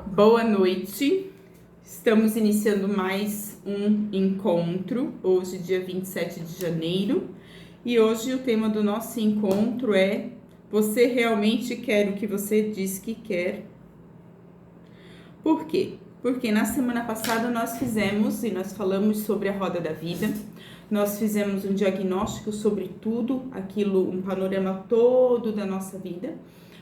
Boa noite, estamos iniciando mais um encontro, hoje dia 27 de janeiro, e hoje o tema do nosso encontro é: você realmente quer o que você diz que quer? Por quê? Porque na semana passada nós falamos sobre a roda da vida, nós fizemos um diagnóstico sobre tudo aquilo, um panorama todo da nossa vida,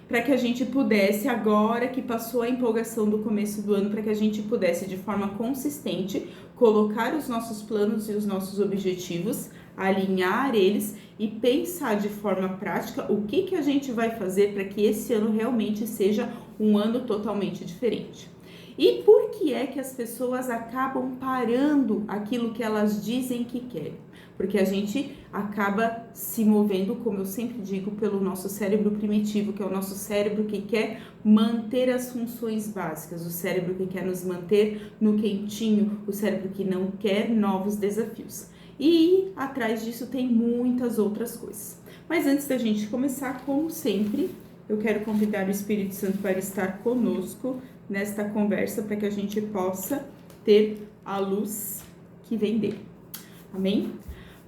para que a gente pudesse, agora que passou a empolgação do começo do ano, para que a gente pudesse de forma consistente colocar os nossos planos e os nossos objetivos, alinhar eles e pensar de forma prática o que a gente vai fazer para que esse ano realmente seja um ano totalmente diferente. E por que é que as pessoas acabam parando aquilo que elas dizem que querem? Porque a gente acaba se movendo, como eu sempre digo, pelo nosso cérebro primitivo, que é o nosso cérebro que quer manter as funções básicas, o cérebro que quer nos manter no quentinho, o cérebro que não quer novos desafios. E atrás disso tem muitas outras coisas. Mas antes da gente começar, como sempre, eu quero convidar o Espírito Santo para estar conosco nesta conversa, para que a gente possa ter a luz que vem dele. Amém?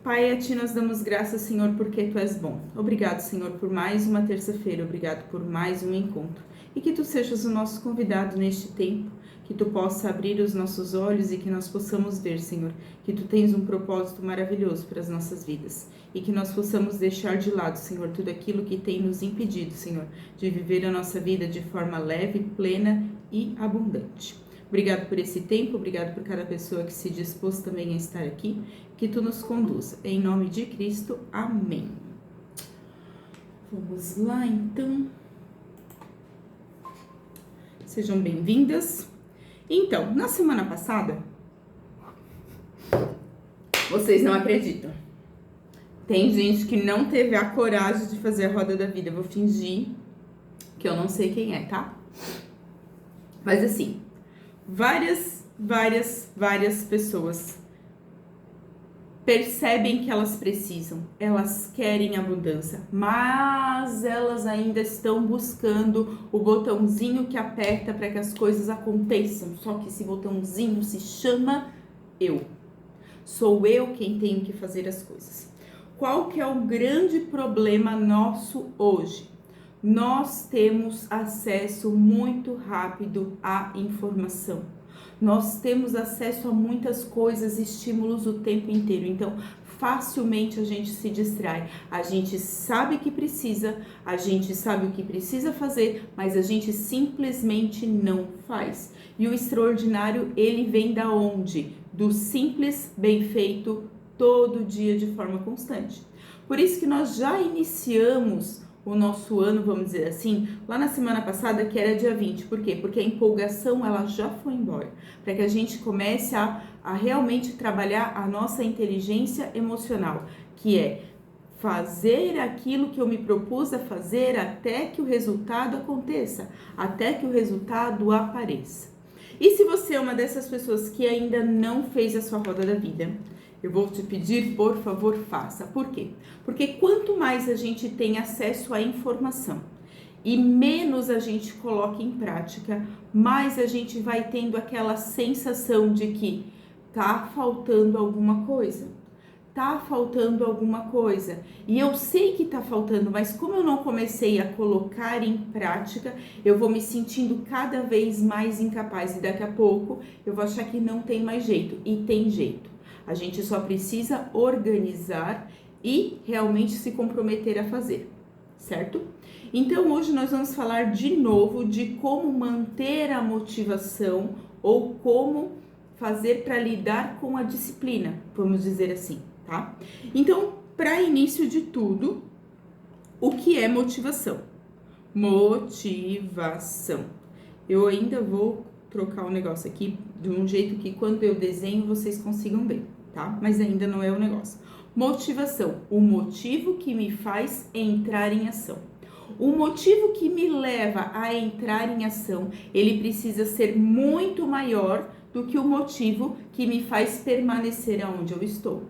Pai, a Ti nós damos graças, Senhor, porque Tu és bom. Obrigado, Senhor, por mais uma terça-feira, obrigado por mais um encontro. E que Tu sejas o nosso convidado neste tempo, que Tu possa abrir os nossos olhos e que nós possamos ver, Senhor, que Tu tens um propósito maravilhoso para as nossas vidas. E que nós possamos deixar de lado, Senhor, tudo aquilo que tem nos impedido, Senhor, de viver a nossa vida de forma leve, plena e abundante. Obrigado por esse tempo, obrigado por cada pessoa que se dispôs também a estar aqui, que Tu nos conduza. Em nome de Cristo, amém. Vamos lá, então. Sejam bem-vindas. Então, na semana passada, vocês não acreditam. Tem gente que não teve a coragem de fazer a roda da vida. Eu vou fingir que eu não sei quem é, tá? Mas assim, várias pessoas percebem que elas precisam, elas querem abundância, mas elas ainda estão buscando o botãozinho que aperta para que as coisas aconteçam. Só que esse botãozinho se chama eu. Sou eu quem tenho que fazer as coisas. Qual que é o grande problema nosso hoje? Nós temos acesso muito rápido à informação. Nós temos acesso a muitas coisas, estímulos o tempo inteiro. Então, facilmente a gente se distrai. A gente sabe que precisa, a gente sabe o que precisa fazer, mas a gente simplesmente não faz. E o extraordinário, ele vem da onde? Do simples, bem feito, todo dia de forma constante. Por isso que nós já iniciamos o nosso ano, vamos dizer assim, lá na semana passada, que era dia 20. Por quê? Porque a empolgação, ela já foi embora. Para que a gente comece a realmente trabalhar a nossa inteligência emocional, que é fazer aquilo que eu me propus a fazer até que o resultado aconteça, até que o resultado apareça. E se você é uma dessas pessoas que ainda não fez a sua roda da vida, eu vou te pedir, por favor, faça. Por quê? Porque quanto mais a gente tem acesso à informação e menos a gente coloca em prática, mais a gente vai tendo aquela sensação de que tá faltando alguma coisa. Tá faltando alguma coisa. E eu sei que tá faltando, mas como eu não comecei a colocar em prática, eu vou me sentindo cada vez mais incapaz. E daqui a pouco eu vou achar que não tem mais jeito. E tem jeito. A gente só precisa organizar e realmente se comprometer a fazer, certo? Então hoje nós vamos falar de novo de como manter a motivação ou como fazer para lidar com a disciplina, vamos dizer assim, tá? Então, para início de tudo, o que é motivação? Motivação. Eu ainda vou trocar o negócio aqui de um jeito que quando eu desenho vocês consigam ver, tá? Mas ainda não é o negócio. Motivação, o motivo que me faz entrar em ação. O motivo que me leva a entrar em ação, ele precisa ser muito maior do que o motivo que me faz permanecer aonde eu estou.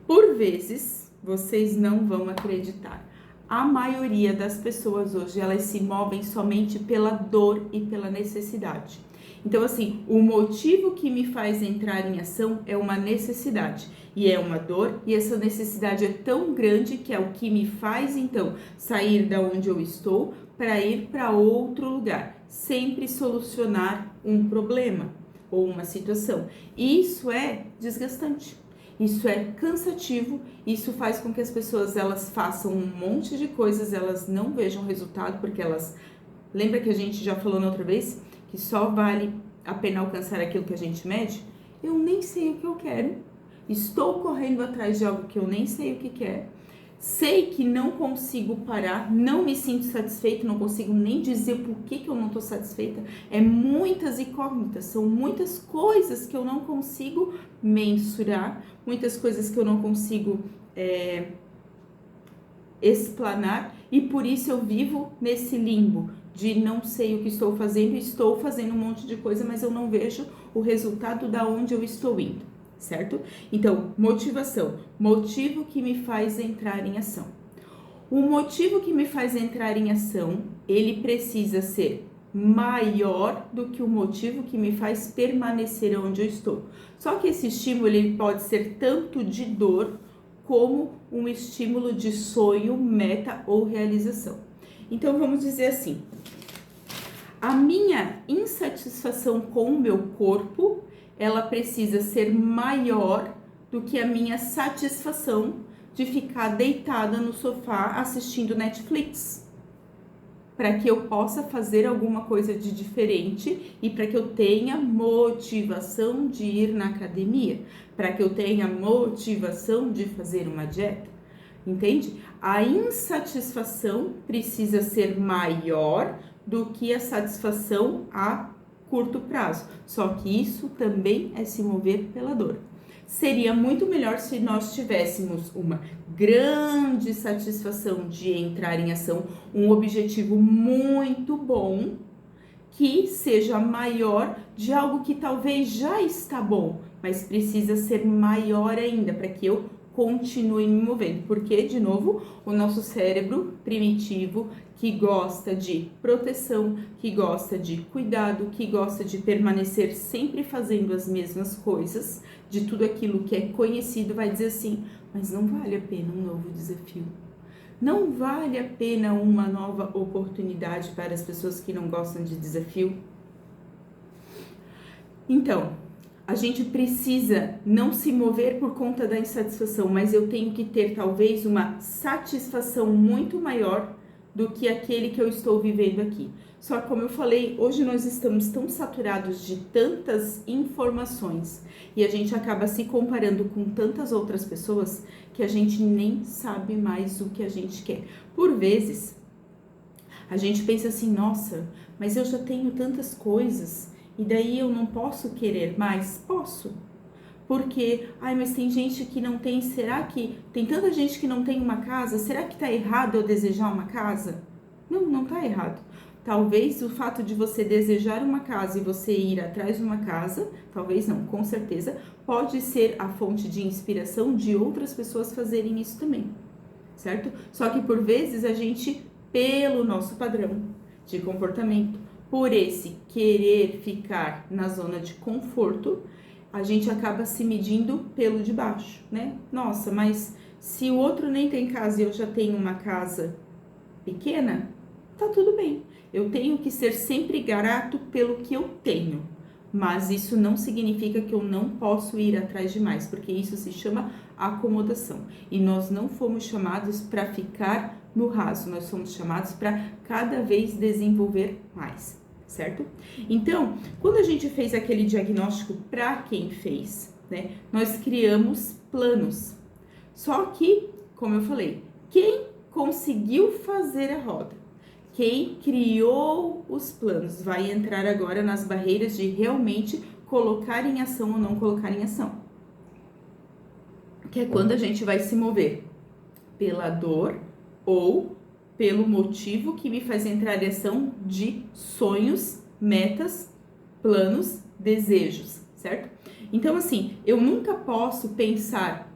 Por vezes, vocês não vão acreditar. a maioria das pessoas hoje, elas se movem somente pela dor e pela necessidade. Então, assim, o motivo que me faz entrar em ação é uma necessidade e é uma dor, e essa necessidade é tão grande que é o que me faz, então, sair da onde eu estou para ir para outro lugar, sempre solucionar um problema ou uma situação. E isso é desgastante. Isso é cansativo, isso faz com que as pessoas elas façam um monte de coisas, elas não vejam resultado, porque elas... Lembra que a gente já falou na outra vez que só vale a pena alcançar aquilo que a gente mede? Eu nem sei o que eu quero, estou correndo atrás de algo que eu nem sei o que é, sei que não consigo parar, não me sinto satisfeita, não consigo nem dizer por que eu não estou satisfeita. É muitas incógnitas, são muitas coisas que eu não consigo mensurar, muitas coisas que eu não consigo explanar, e por isso eu vivo nesse limbo de não sei o que estou fazendo um monte de coisa, mas eu não vejo o resultado da onde eu estou indo, certo? Então, motivação, motivo que me faz entrar em ação. O motivo que me faz entrar em ação, ele precisa ser maior do que o motivo que me faz permanecer onde eu estou. Só que esse estímulo, ele pode ser tanto de dor como um estímulo de sonho, meta ou realização. Então, vamos dizer assim, a minha insatisfação com o meu corpo, ela precisa ser maior do que a minha satisfação de ficar deitada no sofá assistindo Netflix, para que eu possa fazer alguma coisa de diferente e para que eu tenha motivação de ir na academia, para que eu tenha motivação de fazer uma dieta, entende? A insatisfação precisa ser maior do que a satisfação a curto prazo, só que isso também é se mover pela dor. Seria muito melhor se nós tivéssemos uma grande satisfação de entrar em ação, um objetivo muito bom, que seja maior de algo que talvez já está bom, mas precisa ser maior ainda para que eu continue me movendo. Porque, de novo, o nosso cérebro primitivo, que gosta de proteção, que gosta de cuidado, que gosta de permanecer sempre fazendo as mesmas coisas, de tudo aquilo que é conhecido, vai dizer assim, mas não vale a pena um novo desafio. Não vale a pena uma nova oportunidade para as pessoas que não gostam de desafio? Então, a gente precisa não se mover por conta da insatisfação, mas eu tenho que ter talvez uma satisfação muito maior do que aquele que eu estou vivendo aqui. Só que, como eu falei, hoje nós estamos tão saturados de tantas informações e a gente acaba se comparando com tantas outras pessoas que a gente nem sabe mais o que a gente quer. Por vezes, a gente pensa assim, nossa, mas eu já tenho tantas coisas e daí eu não posso querer mais? Posso. Porque, mas tem gente que não tem, será que tem tanta gente que não tem uma casa? Será que tá errado eu desejar uma casa? Não, não tá errado. Talvez o fato de você desejar uma casa e você ir atrás de uma casa, talvez não, com certeza, pode ser a fonte de inspiração de outras pessoas fazerem isso também, certo? Só que por vezes a gente, pelo nosso padrão de comportamento, por esse querer ficar na zona de conforto, a gente acaba se medindo pelo de baixo, né? Nossa, mas se o outro nem tem casa e eu já tenho uma casa pequena, tá tudo bem. Eu tenho que ser sempre grato pelo que eu tenho, mas isso não significa que eu não posso ir atrás de mais, porque isso se chama acomodação. E nós não fomos chamados para ficar no raso, nós somos chamados para cada vez desenvolver mais, certo? Então, quando a gente fez aquele diagnóstico para quem fez, né, nós criamos planos. Só que, como eu falei, quem conseguiu fazer a roda? Quem criou os planos vai entrar agora nas barreiras de realmente colocar em ação ou não colocar em ação. Que é quando a gente vai se mover pela dor ou pelo motivo que me faz entrar em ação de sonhos, metas, planos, desejos, certo? Então, assim, eu nunca posso pensar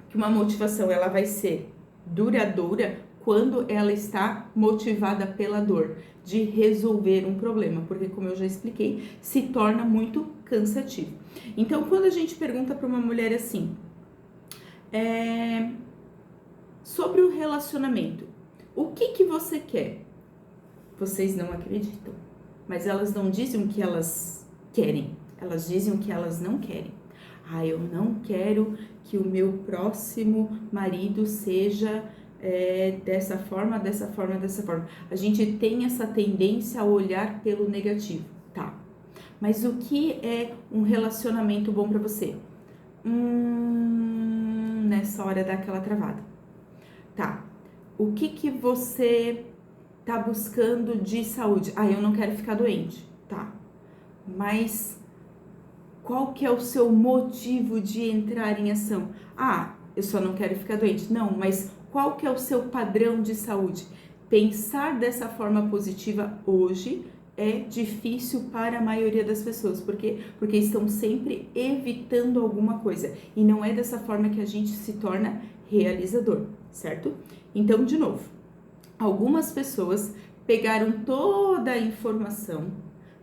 que uma motivação ela vai ser duradoura quando ela está motivada pela dor de resolver um problema, porque como eu já expliquei, se torna muito cansativo. Então, quando a gente pergunta para uma mulher assim, sobre o relacionamento, o que você quer? Vocês não acreditam, mas elas não dizem o que elas querem, elas dizem o que elas não querem. Eu não quero que o meu próximo marido seja dessa forma, dessa forma, dessa forma. A gente tem essa tendência a olhar pelo negativo, tá? Mas o que é um relacionamento bom pra você? Nessa hora dá aquela travada. Tá, o que você tá buscando de saúde? Eu não quero ficar doente, tá? Mas qual que é o seu motivo de entrar em ação? Eu só não quero ficar doente. Não, mas qual que é o seu padrão de saúde? Pensar dessa forma positiva hoje é difícil para a maioria das pessoas, porque estão sempre evitando alguma coisa, e não é dessa forma que a gente se torna realizador, certo? Então, de novo, algumas pessoas pegaram toda a informação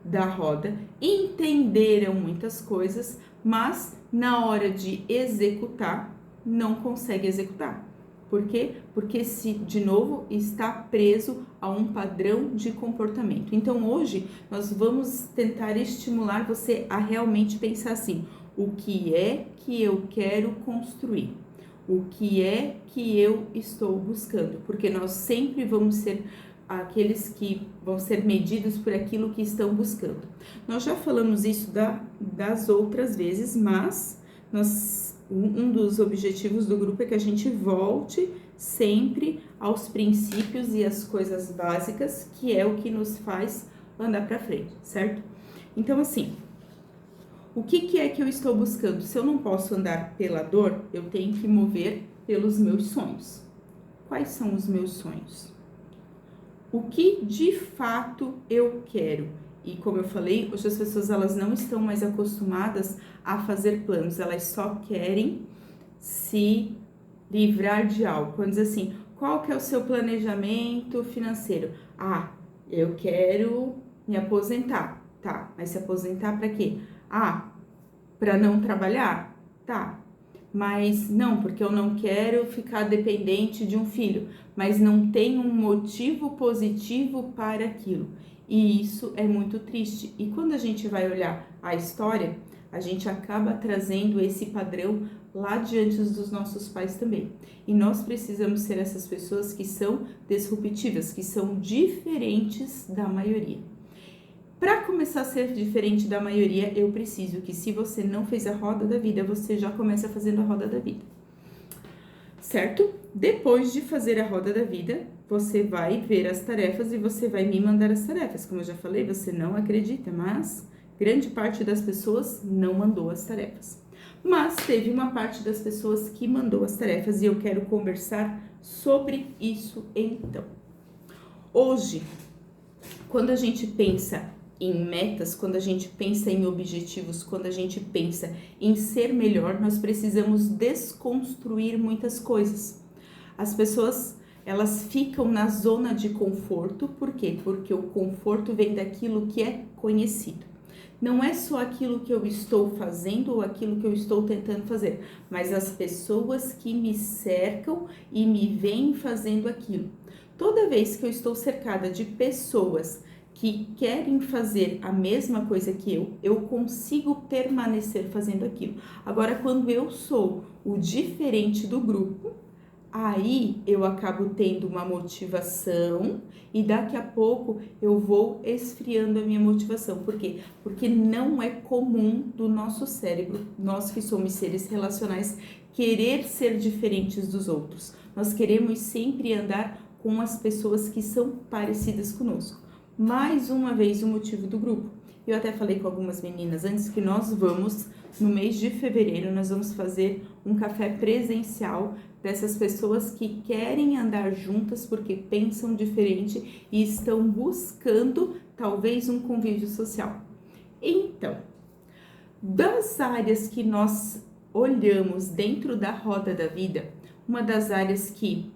da roda, entenderam muitas coisas, mas na hora de executar, não consegue executar. Por quê? Porque de novo, está preso a um padrão de comportamento. Então, hoje, nós vamos tentar estimular você a realmente pensar assim, o que é que eu quero construir? O que é que eu estou buscando? Porque nós sempre vamos ser aqueles que vão ser medidos por aquilo que estão buscando. Nós já falamos isso das outras vezes, mas um dos objetivos do grupo é que a gente volte sempre aos princípios e às coisas básicas, que é o que nos faz andar para frente, certo? Então, assim, o que é que eu estou buscando? Se eu não posso andar pela dor, eu tenho que mover pelos meus sonhos. Quais são os meus sonhos? O que de fato eu quero? E como eu falei, hoje as pessoas elas não estão mais acostumadas a fazer planos, elas só querem se livrar de algo. Quando diz assim, qual que é o seu planejamento financeiro? Eu quero me aposentar. Tá, mas se aposentar para quê? Para não trabalhar? Tá. Mas não, porque eu não quero ficar dependente de um filho, mas não tem um motivo positivo para aquilo. E isso é muito triste. E quando a gente vai olhar a história, a gente acaba trazendo esse padrão lá diante dos nossos pais também. E nós precisamos ser essas pessoas que são disruptivas, que são diferentes da maioria. Para começar a ser diferente da maioria, eu preciso que, se você não fez a roda da vida, você já começa fazendo a roda da vida, certo? Depois de fazer a roda da vida, você vai ver as tarefas e você vai me mandar as tarefas. Como eu já falei, você não acredita, mas grande parte das pessoas não mandou as tarefas. Mas teve uma parte das pessoas que mandou as tarefas e eu quero conversar sobre isso então. Hoje, quando a gente pensa em metas, quando a gente pensa em objetivos, quando a gente pensa em ser melhor, nós precisamos desconstruir muitas coisas. As pessoas, elas ficam na zona de conforto, por quê? Porque o conforto vem daquilo que é conhecido. Não é só aquilo que eu estou fazendo ou aquilo que eu estou tentando fazer, mas as pessoas que me cercam e me veem fazendo aquilo. Toda vez que eu estou cercada de pessoas que querem fazer a mesma coisa que eu consigo permanecer fazendo aquilo. Agora, quando eu sou o diferente do grupo, aí eu acabo tendo uma motivação e daqui a pouco eu vou esfriando a minha motivação. Por quê? Porque não é comum do nosso cérebro, nós que somos seres relacionais, querer ser diferentes dos outros. Nós queremos sempre andar com as pessoas que são parecidas conosco. Mais uma vez o motivo do grupo. Eu até falei com algumas meninas antes que nós vamos, no mês de fevereiro, nós vamos fazer um café presencial dessas pessoas que querem andar juntas porque pensam diferente e estão buscando talvez um convívio social. Então, das áreas que nós olhamos dentro da roda da vida, uma das áreas que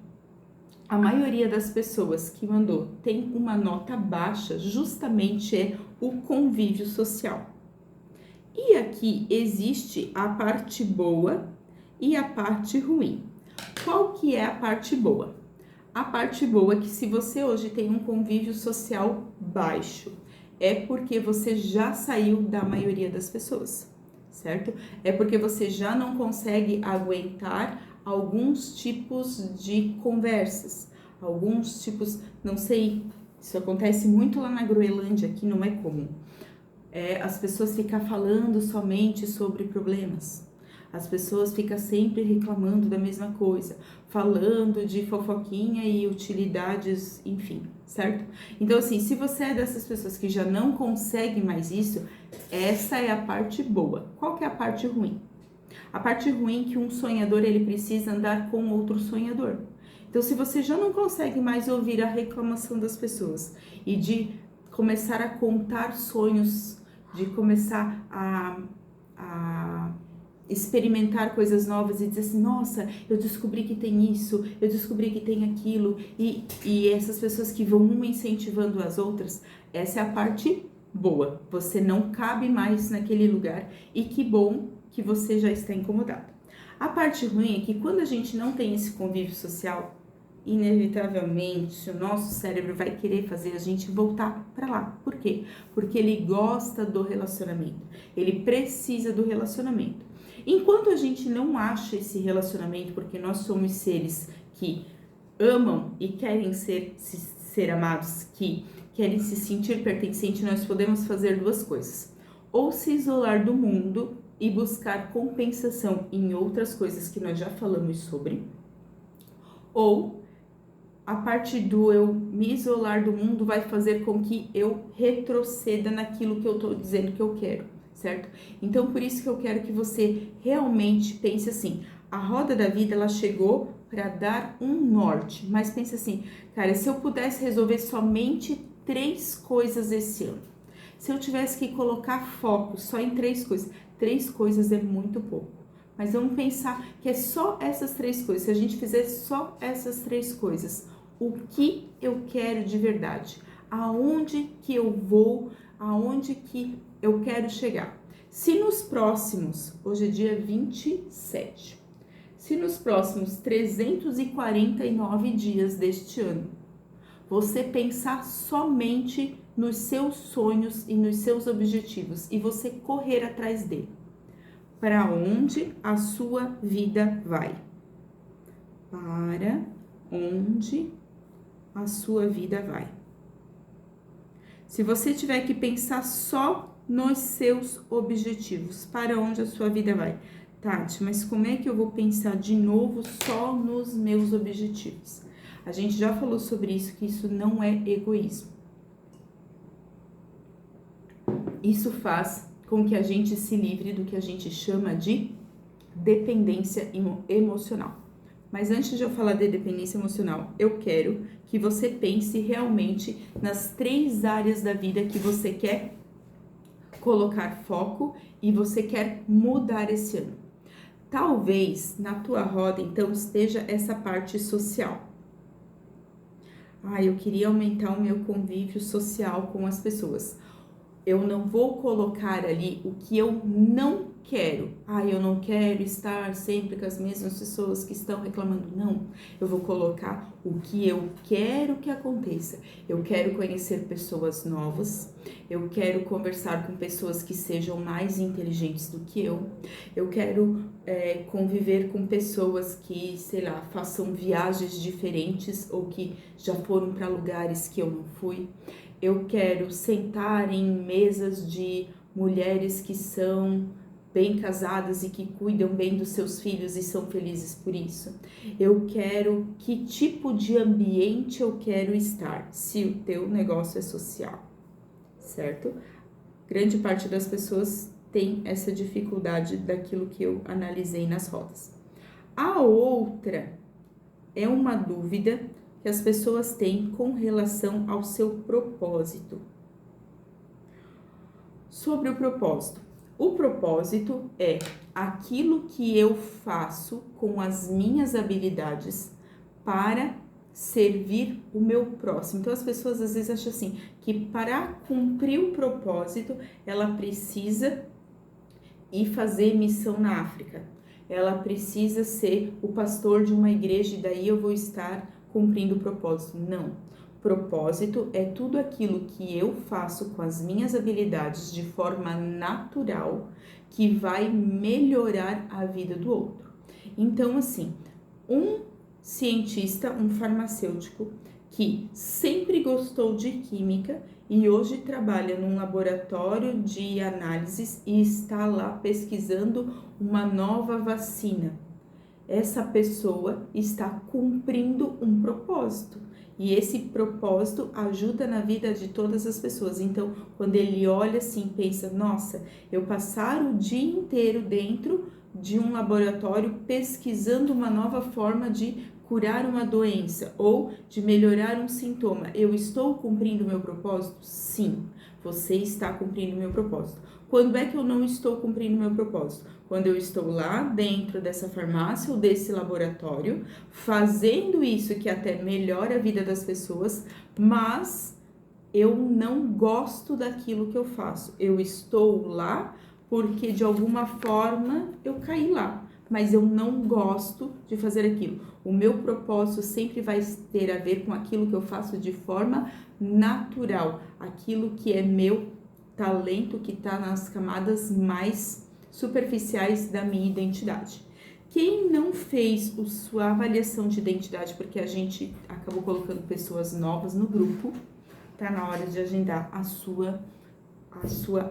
a maioria das pessoas que mandou tem uma nota baixa, justamente é o convívio social. E aqui existe a parte boa e a parte ruim. Qual que é a parte boa? A parte boa é que se você hoje tem um convívio social baixo, é porque você já saiu da maioria das pessoas, certo? É porque você já não consegue aguentar alguns tipos de conversas, alguns tipos, não sei, isso acontece muito lá na Groenlândia, aqui não é comum. As pessoas ficam falando somente sobre problemas. As pessoas ficam sempre reclamando da mesma coisa, falando de fofoquinha e utilidades, enfim, certo? Então, assim, se você é dessas pessoas que já não consegue mais isso, essa é a parte boa. Qual que é a parte ruim? A parte ruim é que um sonhador, ele precisa andar com outro sonhador. Então, se você já não consegue mais ouvir a reclamação das pessoas e de começar a contar sonhos, de começar a experimentar coisas novas e dizer assim, nossa, eu descobri que tem isso, eu descobri que tem aquilo, e essas pessoas que vão uma incentivando as outras, essa é a parte boa. Você não cabe mais naquele lugar e que bom que você já está incomodado. A parte ruim é que quando a gente não tem esse convívio social, inevitavelmente o nosso cérebro vai querer fazer a gente voltar para lá. Por quê? Porque ele gosta do relacionamento, ele precisa do relacionamento. Enquanto a gente não acha esse relacionamento, porque nós somos seres que amam e querem ser amados, que querem se sentir pertencentes, nós podemos fazer duas coisas: ou se isolar do mundo e buscar compensação em outras coisas que nós já falamos sobre, ou a parte do eu me isolar do mundo vai fazer com que eu retroceda naquilo que eu tô dizendo que eu quero, certo? Então, por isso que eu quero que você realmente pense assim, a roda da vida, ela chegou para dar um norte, mas pense assim, cara, se eu pudesse resolver somente 3 coisas esse ano, se eu tivesse que colocar foco só em 3 coisas é muito pouco. Mas vamos pensar que é só essas 3 coisas. Se a gente fizer só essas 3 coisas, o que eu quero de verdade? Aonde que eu vou? Aonde que eu quero chegar? Se nos próximos, hoje é dia 27, se nos próximos 349 dias deste ano, você pensar somente nos seus sonhos e nos seus objetivos e você correr atrás dele, para onde a sua vida vai? Para onde a sua vida vai? Se você tiver que pensar só nos seus objetivos, para onde a sua vida vai? Tati, mas como é que eu vou pensar de novo só nos meus objetivos? A gente já falou sobre isso, que isso não é egoísmo. Isso faz com que a gente se livre do que a gente chama de dependência emocional. Mas antes de eu falar de dependência emocional, eu quero que você pense realmente nas 3 áreas da vida que você quer colocar foco e você quer mudar esse ano. Talvez na tua roda, então, esteja essa parte social. Eu queria aumentar o meu convívio social com as pessoas. Eu não vou colocar ali o que eu não quero. Eu não quero estar sempre com as mesmas pessoas que estão reclamando. Não, eu vou colocar o que eu quero que aconteça. Eu quero conhecer pessoas novas. Eu quero conversar com pessoas que sejam mais inteligentes do que eu. Eu quero conviver com pessoas que, sei lá, façam viagens diferentes ou que já foram para lugares que eu não fui. Eu quero sentar em mesas de mulheres que são bem casadas e que cuidam bem dos seus filhos e são felizes por isso. Eu quero que tipo de ambiente eu quero estar, se o teu negócio é social, certo? Grande parte das pessoas tem essa dificuldade daquilo que eu analisei nas rodas. A outra é uma dúvida que as pessoas têm com relação ao seu propósito. Sobre o propósito. O propósito é aquilo que eu faço com as minhas habilidades para servir o meu próximo. Então as pessoas às vezes acham assim, que para cumprir o propósito, ela precisa ir fazer missão na África. Ela precisa ser o pastor de uma igreja e daí eu vou estar cumprindo o propósito. Não. Propósito é tudo aquilo que eu faço com as minhas habilidades de forma natural que vai melhorar a vida do outro. Então, assim, um cientista, um farmacêutico que sempre gostou de química e hoje trabalha num laboratório de análises e está lá pesquisando uma nova vacina. Essa pessoa está cumprindo um propósito e esse propósito ajuda na vida de todas as pessoas. Então, quando ele olha assim, pensa, nossa, eu passar o dia inteiro dentro de um laboratório pesquisando uma nova forma de curar uma doença ou de melhorar um sintoma, eu estou cumprindo o meu propósito? Sim, você está cumprindo o meu propósito. Quando é que eu não estou cumprindo o meu propósito? Quando eu estou lá dentro dessa farmácia ou desse laboratório, fazendo isso que até melhora a vida das pessoas, mas eu não gosto daquilo que eu faço. Eu estou lá porque de alguma forma eu caí lá, mas eu não gosto de fazer aquilo. O meu propósito sempre vai ter a ver com aquilo que eu faço de forma natural, aquilo que é meu talento, que está nas camadas mais superficiais da minha identidade. Quem não fez sua avaliação de identidade, porque a gente acabou colocando pessoas novas no grupo, tá na hora de agendar a sua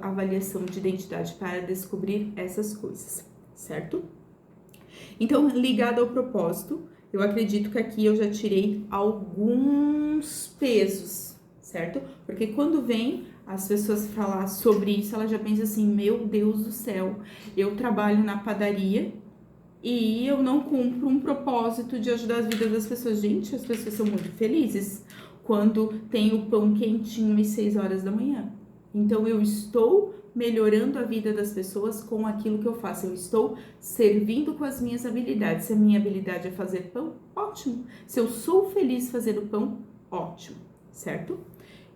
avaliação de identidade para descobrir essas coisas, certo? Então, ligado ao propósito, eu acredito que aqui eu já tirei alguns pesos, certo? Porque quando vem as pessoas falar sobre isso, ela já pensa assim, meu Deus do céu, eu trabalho na padaria e eu não cumpro um propósito de ajudar a vida das pessoas. Gente, as pessoas são muito felizes quando tem o pão quentinho às 6 horas da manhã. Então, eu estou melhorando a vida das pessoas com aquilo que eu faço. Eu estou servindo com as minhas habilidades. Se a minha habilidade é fazer pão, ótimo. Se eu sou feliz fazendo pão, ótimo, certo?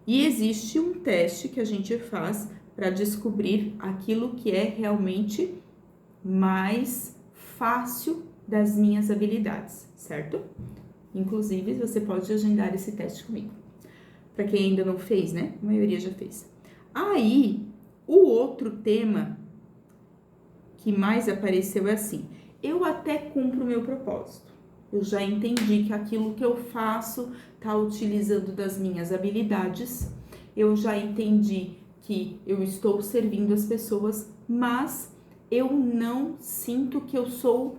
E existe um teste que a gente faz para descobrir aquilo que é realmente mais fácil das minhas habilidades, certo? Inclusive, você pode agendar esse teste comigo. Para quem ainda não fez, né? A maioria já fez. Aí, o outro tema que mais apareceu é assim, eu até cumpro o meu propósito. Eu já entendi que aquilo que eu faço tá utilizando das minhas habilidades. Eu já entendi que eu estou servindo as pessoas, mas eu não sinto que eu sou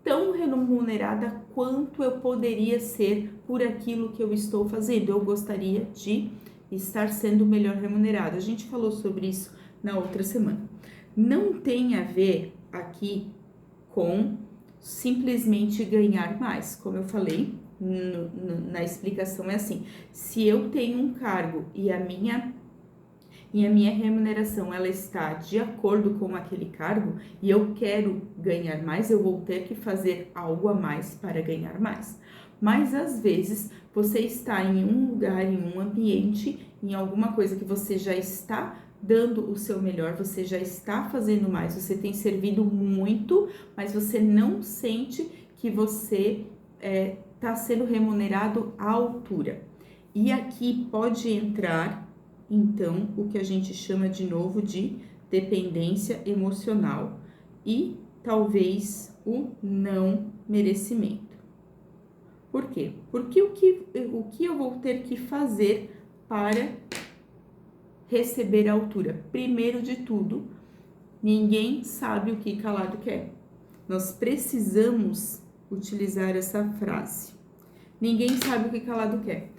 tão remunerada quanto eu poderia ser por aquilo que eu estou fazendo. Eu gostaria de estar sendo melhor remunerada. A gente falou sobre isso na outra semana. Não tem a ver aqui com simplesmente ganhar mais. Como eu falei na explicação, é assim, se eu tenho um cargo e a minha remuneração ela está de acordo com aquele cargo e eu quero ganhar mais, eu vou ter que fazer algo a mais para ganhar mais. Mas às vezes você está em um lugar, em um ambiente, em alguma coisa que você já está dando o seu melhor, você já está fazendo mais, você tem servido muito, mas você não sente que você está sendo remunerado à altura. E aqui pode entrar, então, o que a gente chama de novo de dependência emocional e talvez o não merecimento. Por quê? Porque o que eu vou ter que fazer para receber a altura? Primeiro de tudo, ninguém sabe o que calado quer. Nós precisamos utilizar essa frase. Ninguém sabe o que calado quer.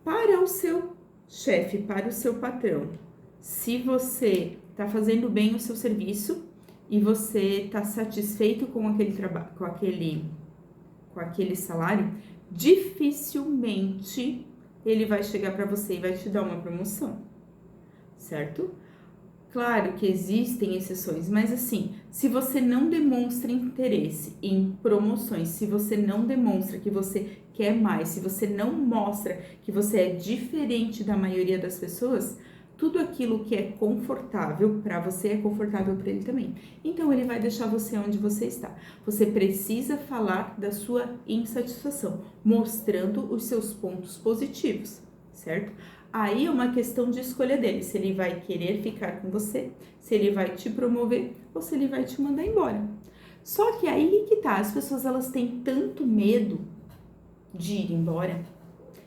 Para o seu chefe, para o seu patrão, se você está fazendo bem o seu serviço e você está satisfeito com aquele trabalho, com aquele salário, dificilmente ele vai chegar para você e vai te dar uma promoção, certo? Claro que existem exceções, mas assim, se você não demonstra interesse em promoções, se você não demonstra que você quer mais, se você não mostra que você é diferente da maioria das pessoas, tudo aquilo que é confortável para você é confortável para ele também. Então ele vai deixar você onde você está. Você precisa falar da sua insatisfação, mostrando os seus pontos positivos, certo? Aí é uma questão de escolha dele, se ele vai querer ficar com você, se ele vai te promover ou se ele vai te mandar embora. Só que aí que tá, as pessoas elas têm tanto medo de ir embora,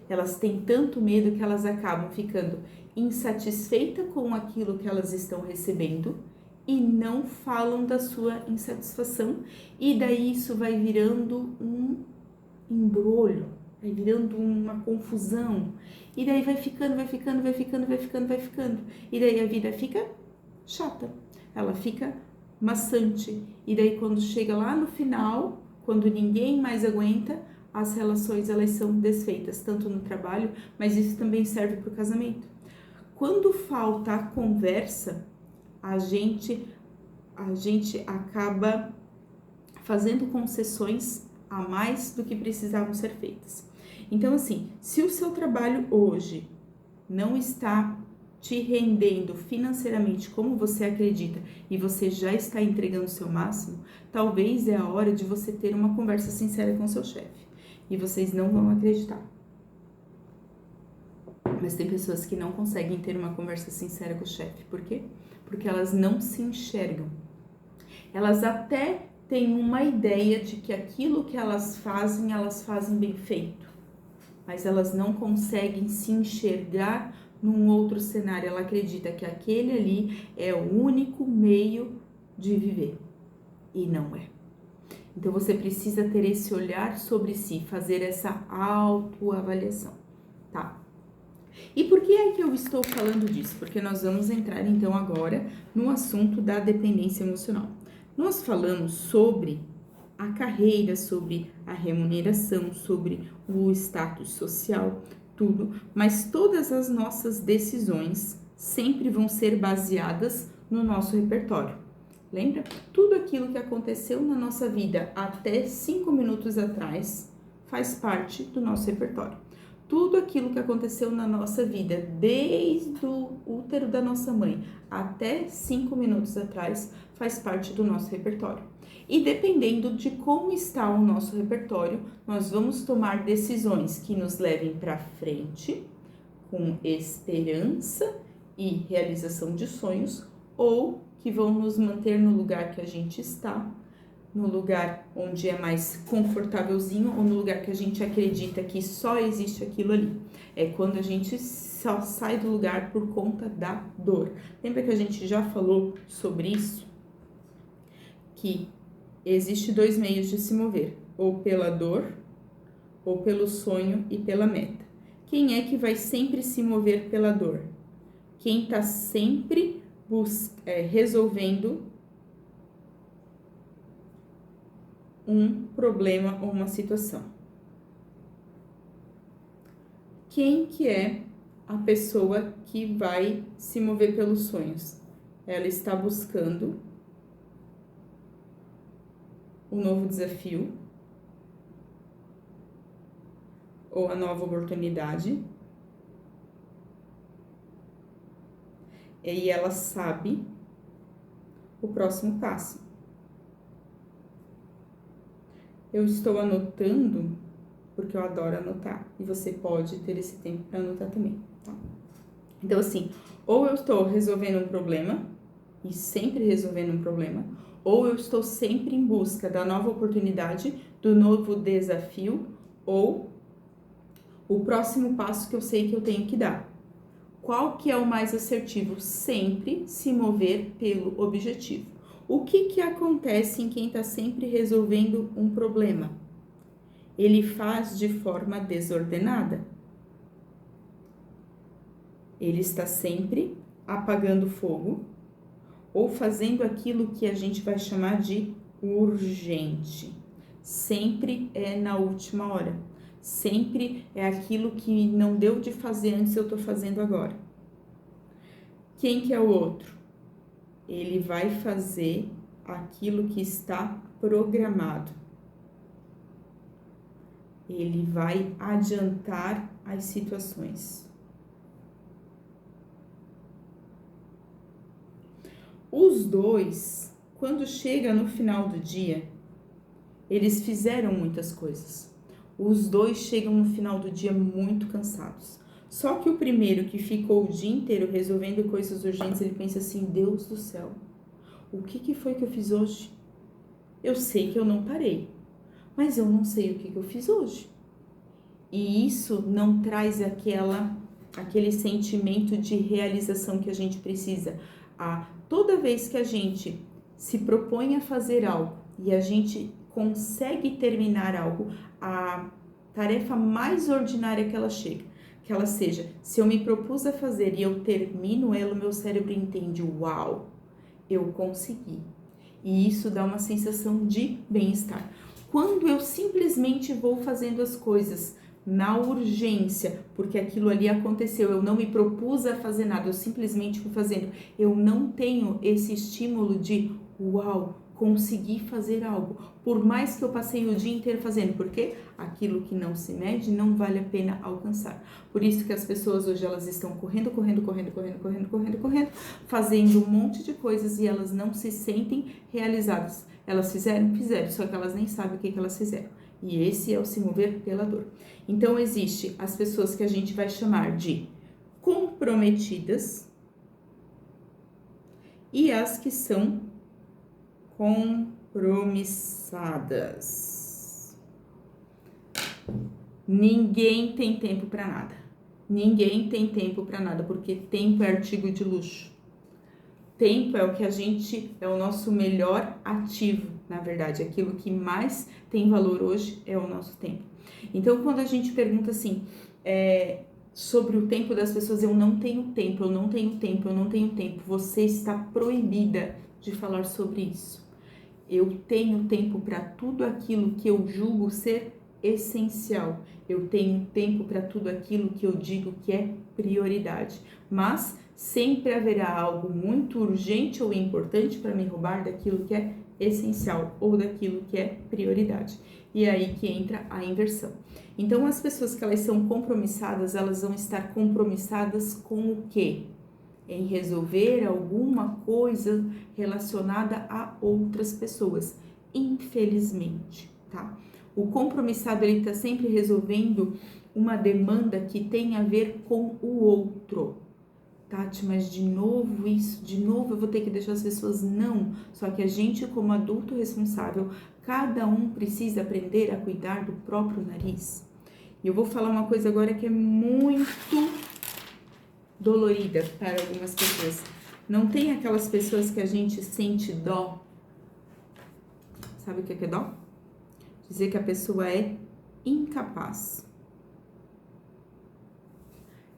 elas têm tanto medo que elas acabam ficando insatisfeitas com aquilo que elas estão recebendo e não falam da sua insatisfação, e daí isso vai virando um embrolho, vai virando uma confusão, e daí vai ficando, e daí a vida fica chata, ela fica maçante, e daí quando chega lá no final, quando ninguém mais aguenta, as relações elas são desfeitas, tanto no trabalho, mas isso também serve para o casamento. Quando falta a conversa, a gente acaba fazendo concessões a mais do que precisavam ser feitas. Então, assim, se o seu trabalho hoje não está te rendendo financeiramente como você acredita e você já está entregando o seu máximo, talvez é a hora de você ter uma conversa sincera com o seu chefe. E vocês não vão acreditar. Mas tem pessoas que não conseguem ter uma conversa sincera com o chefe. Por quê? Porque elas não se enxergam. Elas até têm uma ideia de que aquilo que elas fazem bem feito. Mas elas não conseguem se enxergar num outro cenário. Ela acredita que aquele ali é o único meio de viver. E não é. Então você precisa ter esse olhar sobre si, fazer essa autoavaliação, tá? E por que é que eu estou falando disso? Porque nós vamos entrar então agora no assunto da dependência emocional. Nós falamos sobre a carreira, sobre a remuneração, sobre o status social, tudo, mas todas as nossas decisões sempre vão ser baseadas no nosso repertório. Lembra? Tudo aquilo que aconteceu na nossa vida até 5 minutos atrás faz parte do nosso repertório. Tudo aquilo que aconteceu na nossa vida, desde o útero da nossa mãe até 5 minutos atrás, faz parte do nosso repertório. E dependendo de como está o nosso repertório, nós vamos tomar decisões que nos levem para frente, com esperança e realização de sonhos, ou que vão nos manter no lugar que a gente está, no lugar onde é mais confortávelzinho, ou no lugar que a gente acredita que só existe aquilo ali. É quando a gente só sai do lugar por conta da dor. Lembra que a gente já falou sobre isso? Que existe 2 meios de se mover, ou pela dor, ou pelo sonho e pela meta. Quem é que vai sempre se mover pela dor? Quem está sempre resolvendo um problema ou uma situação. Quem que é a pessoa que vai se mover pelos sonhos? Ela está buscando um novo desafio ou a nova oportunidade. E ela sabe o próximo passo. Eu estou anotando porque eu adoro anotar e você pode ter esse tempo para anotar também, tá? Então, assim, ou eu estou resolvendo um problema e sempre resolvendo um problema, ou eu estou sempre em busca da nova oportunidade, do novo desafio ou o próximo passo que eu sei que eu tenho que dar. Qual que é o mais assertivo? Sempre se mover pelo objetivo. O que acontece em quem está sempre resolvendo um problema? Ele faz de forma desordenada. Ele está sempre apagando fogo ou fazendo aquilo que a gente vai chamar de urgente. Sempre é na última hora. Sempre é aquilo que não deu de fazer antes, eu estou fazendo agora. Quem que é o outro? Ele vai fazer aquilo que está programado. ele vai adiantar as situações. Os dois, quando chega no final do dia, eles fizeram muitas coisas. Os dois chegam no final do dia muito cansados. Só que o primeiro, que ficou o dia inteiro resolvendo coisas urgentes, ele pensa assim: Deus do céu, o que foi que eu fiz hoje? Eu sei que eu não parei, mas eu não sei o que eu fiz hoje. E isso não traz aquele sentimento de realização que a gente precisa. Toda vez que a gente se propõe a fazer algo e a gente consegue terminar algo, a tarefa mais ordinária que ela seja, se eu me propus a fazer e eu termino ela, o meu cérebro entende: uau, eu consegui. E isso dá uma sensação de bem-estar. Quando eu simplesmente vou fazendo as coisas na urgência, porque aquilo ali aconteceu, eu não me propus a fazer nada, eu simplesmente fui fazendo, eu não tenho esse estímulo de uau, consegui fazer algo, por mais que eu passei o dia inteiro fazendo, porque aquilo que não se mede não vale a pena alcançar. Por isso que as pessoas hoje elas estão correndo, fazendo um monte de coisas e elas não se sentem realizadas. Elas fizeram, só que elas nem sabem o que elas fizeram. E esse é o se mover pela dor. Então, existe as pessoas que a gente vai chamar de comprometidas e as que são compromissadas. Ninguém tem tempo para nada. Ninguém tem tempo para nada, porque tempo é artigo de luxo. Tempo é o nosso melhor ativo, na verdade. Aquilo que mais tem valor hoje é o nosso tempo. Então, quando a gente pergunta assim, sobre o tempo das pessoas, eu não tenho tempo, você está proibida de falar sobre isso. Eu tenho tempo para tudo aquilo que eu julgo ser essencial. Eu tenho tempo para tudo aquilo que eu digo que é prioridade. Mas sempre haverá algo muito urgente ou importante para me roubar daquilo que é essencial ou daquilo que é prioridade. E é aí que entra a inversão. Então, as pessoas que elas são compromissadas, elas vão estar compromissadas com o quê? Em resolver alguma coisa relacionada a outras pessoas, infelizmente, tá? O compromissado, ele tá sempre resolvendo uma demanda que tem a ver com o outro. Tati, mas de novo isso, de novo eu vou ter que deixar as pessoas? Não, só que a gente, como adulto responsável, cada um precisa aprender a cuidar do próprio nariz. E eu vou falar uma coisa agora que é muito dolorida para algumas pessoas. Não tem aquelas pessoas que a gente sente dó? Sabe o que é dó? Dizer que a pessoa é incapaz.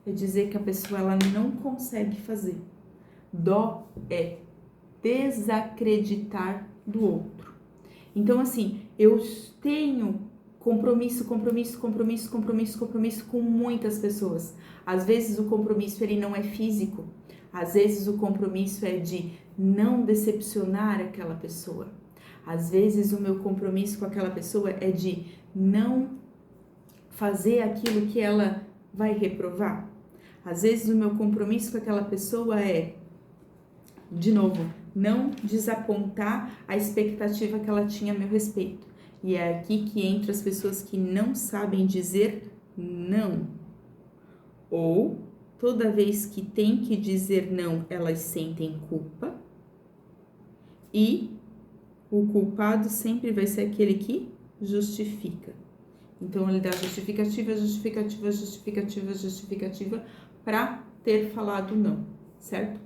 É dizer que a pessoa ela não consegue fazer. Dó é desacreditar do outro. Então, assim, eu tenho compromisso com muitas pessoas. Às vezes o compromisso ele não é físico. Às vezes o compromisso é de não decepcionar aquela pessoa. Às vezes o meu compromisso com aquela pessoa é de não fazer aquilo que ela vai reprovar. Às vezes o meu compromisso com aquela pessoa é, de novo, não desapontar a expectativa que ela tinha a meu respeito. E é aqui que entra as pessoas que não sabem dizer não. Ou, toda vez que tem que dizer não, elas sentem culpa. E o culpado sempre vai ser aquele que justifica. Então, ele dá justificativa para ter falado não, certo?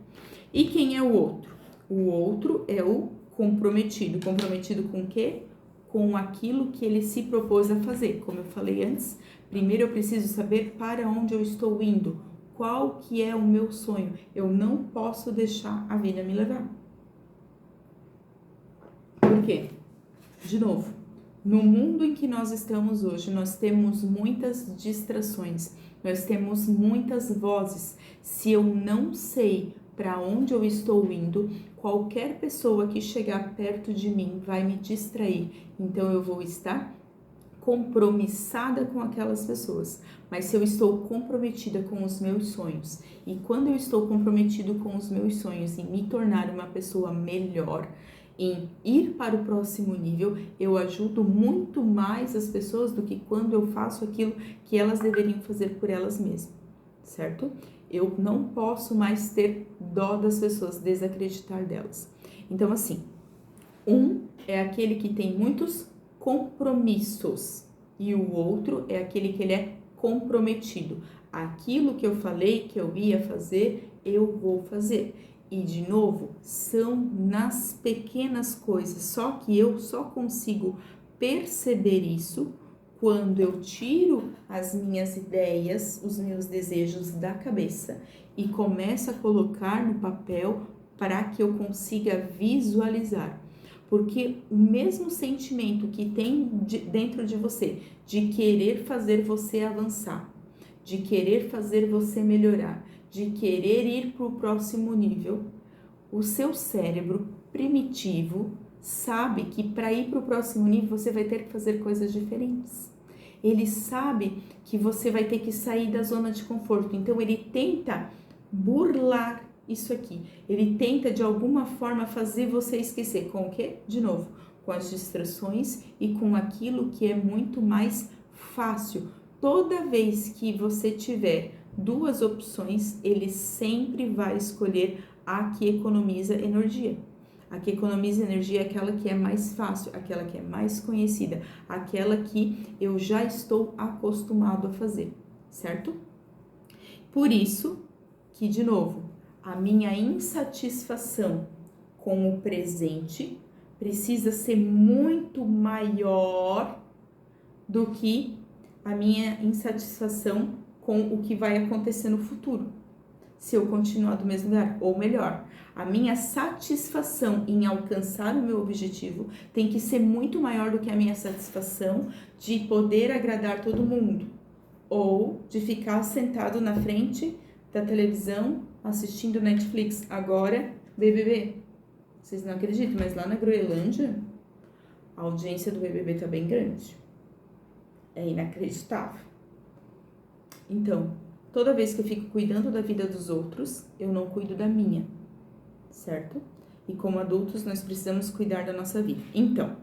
E quem é o outro? O outro é o comprometido. Comprometido com o quê? Com aquilo que ele se propôs a fazer. Como eu falei antes, primeiro eu preciso saber para onde eu estou indo, qual que é o meu sonho. Eu não posso deixar a vida me levar. Por quê? De novo, no mundo em que nós estamos hoje, nós temos muitas distrações, nós temos muitas vozes. Se eu não sei para onde eu estou indo, qualquer pessoa que chegar perto de mim vai me distrair. Então eu vou estar compromissada com aquelas pessoas, mas se eu estou comprometida com os meus sonhos, e quando eu estou comprometido com os meus sonhos em me tornar uma pessoa melhor, em ir para o próximo nível, eu ajudo muito mais as pessoas do que quando eu faço aquilo que elas deveriam fazer por elas mesmas, certo? Eu não posso mais ter dó das pessoas, desacreditar delas. Então, assim, um é aquele que tem muitos compromissos e o outro é aquele que ele é comprometido. Aquilo que eu falei que eu ia fazer, eu vou fazer. E de novo, são nas pequenas coisas, só que eu só consigo perceber isso quando eu tiro as minhas ideias, os meus desejos da cabeça e começo a colocar no papel para que eu consiga visualizar. Porque o mesmo sentimento que tem dentro de você, de querer fazer você avançar, de querer fazer você melhorar, de querer ir para o próximo nível, o seu cérebro primitivo sabe que para ir para o próximo nível você vai ter que fazer coisas diferentes. Ele sabe que você vai ter que sair da zona de conforto, então ele tenta burlar isso aqui. Ele tenta de alguma forma fazer você esquecer. Com o quê? De novo, com as distrações e com aquilo que é muito mais fácil. Toda vez que você tiver duas opções, ele sempre vai escolher a que economiza energia. A que economiza energia é aquela que é mais fácil, aquela que é mais conhecida, aquela que eu já estou acostumado a fazer, certo? Por isso que, de novo, a minha insatisfação com o presente precisa ser muito maior do que a minha insatisfação com o que vai acontecer no futuro, se eu continuar do mesmo lugar, ou melhor, a minha satisfação em alcançar o meu objetivo tem que ser muito maior do que a minha satisfação de poder agradar todo mundo, ou de ficar sentado na frente da televisão assistindo Netflix. Agora, BBB. Vocês não acreditam, mas lá na Groenlândia, a audiência do BBB tá bem grande. É inacreditável. Então, toda vez que eu fico cuidando da vida dos outros, eu não cuido da minha, certo? E como adultos, nós precisamos cuidar da nossa vida. Então,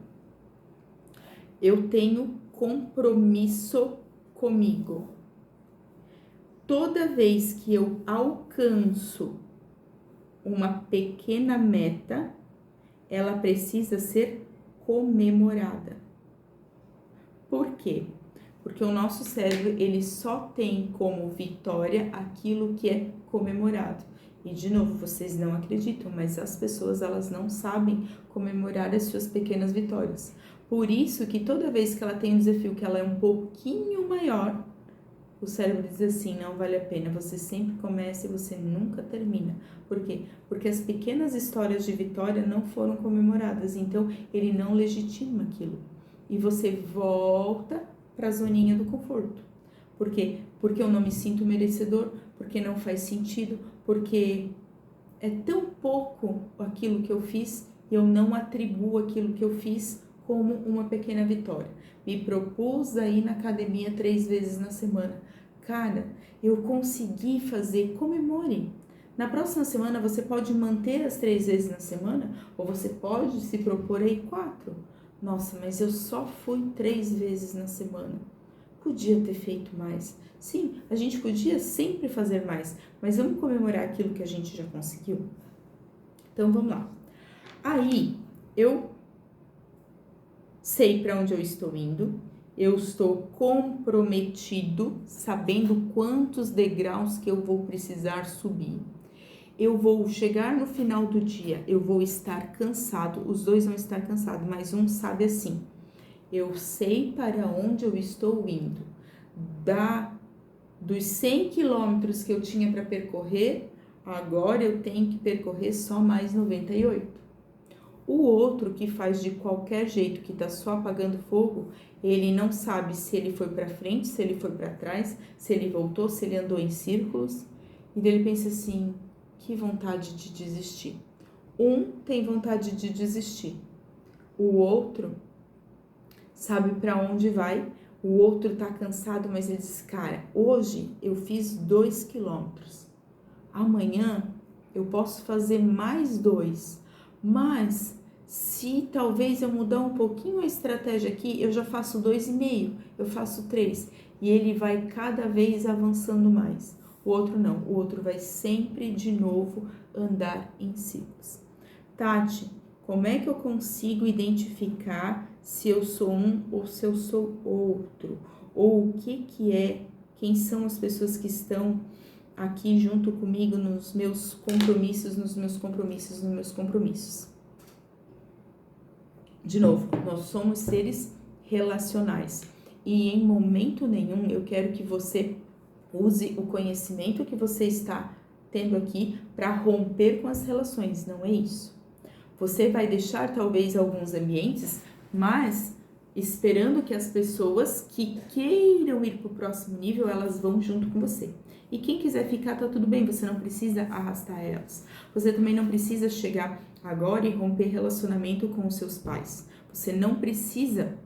eu tenho compromisso comigo. Toda vez que eu alcanço uma pequena meta, ela precisa ser comemorada. Por quê? Porque o nosso cérebro, ele só tem como vitória aquilo que é comemorado. E, de novo, vocês não acreditam, mas as pessoas, elas não sabem comemorar as suas pequenas vitórias. Por isso que toda vez que ela tem um desafio que ela é um pouquinho maior, o cérebro diz assim, não vale a pena, você sempre começa e você nunca termina. Por quê? Porque as pequenas histórias de vitória não foram comemoradas, então ele não legitima aquilo. E você volta para a zoninha do conforto. Por quê? Porque eu não me sinto merecedor, porque não faz sentido, porque é tão pouco aquilo que eu fiz e eu não atribuo aquilo que eu fiz como uma pequena vitória. Me propus a ir na academia 3 vezes na semana. Cara, eu consegui fazer, comemore. Na próxima semana você pode manter as 3 vezes na semana ou você pode se propor aí 4. Nossa, mas eu só fui 3 vezes na semana. Podia ter feito mais. Sim, a gente podia sempre fazer mais, mas vamos comemorar aquilo que a gente já conseguiu? Então, vamos lá. Aí, eu sei para onde eu estou indo, eu estou comprometido, sabendo quantos degraus que eu vou precisar subir. Eu vou chegar no final do dia, eu vou estar cansado, os dois vão estar cansados, mas um sabe assim, eu sei para onde eu estou indo. Dos 100 quilômetros que eu tinha para percorrer, agora eu tenho que percorrer só mais 98. O outro que faz de qualquer jeito, que tá só apagando fogo, ele não sabe se ele foi para frente, se ele foi para trás, se ele voltou, se ele andou em círculos. E daí ele pensa assim, que vontade de desistir. Um tem vontade de desistir. O outro sabe para onde vai. O outro tá cansado, mas ele diz, cara, hoje eu fiz 2 quilômetros. Amanhã eu posso fazer mais 2, mas se talvez eu mudar um pouquinho a estratégia aqui, eu já faço 2,5, eu faço 3, e ele vai cada vez avançando mais. O outro não, o outro vai sempre de novo andar em ciclos. Tati, como é que eu consigo identificar se eu sou um ou se eu sou outro? Ou o que é, quem são as pessoas que estão aqui junto comigo nos meus compromissos, De novo, nós somos seres relacionais e em momento nenhum eu quero que você use o conhecimento que você está tendo aqui para romper com as relações, não é isso. Você vai deixar talvez alguns ambientes, mas esperando que as pessoas que queiram ir para o próximo nível, elas vão junto com você. E quem quiser ficar, tá tudo bem, você não precisa arrastar elas. Você também não precisa chegar agora e romper relacionamento com os seus pais. Você não precisa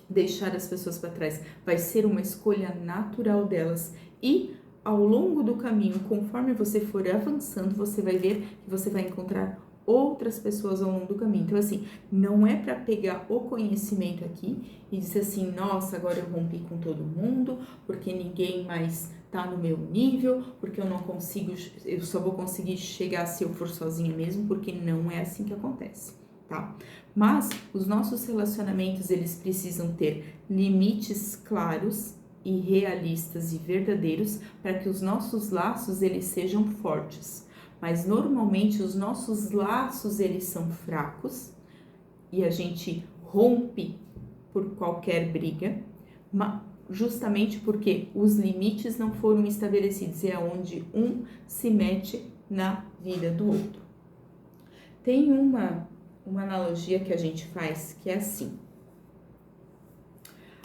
deixar as pessoas para trás. Vai ser uma escolha natural delas. E ao longo do caminho, conforme você for avançando, você vai ver que você vai encontrar outras pessoas ao longo do caminho. Então, assim, não é para pegar o conhecimento aqui e dizer assim, nossa, agora eu rompi com todo mundo, porque ninguém mais tá no meu nível, porque eu não consigo, eu só vou conseguir chegar se eu for sozinha mesmo, porque não é assim que acontece, tá? Mas os nossos relacionamentos, eles precisam ter limites claros e realistas e verdadeiros para que os nossos laços, eles sejam fortes. Mas normalmente os nossos laços, eles são fracos e a gente rompe por qualquer briga, justamente porque os limites não foram estabelecidos, é onde um se mete na vida do outro. Tem uma analogia que a gente faz que é assim: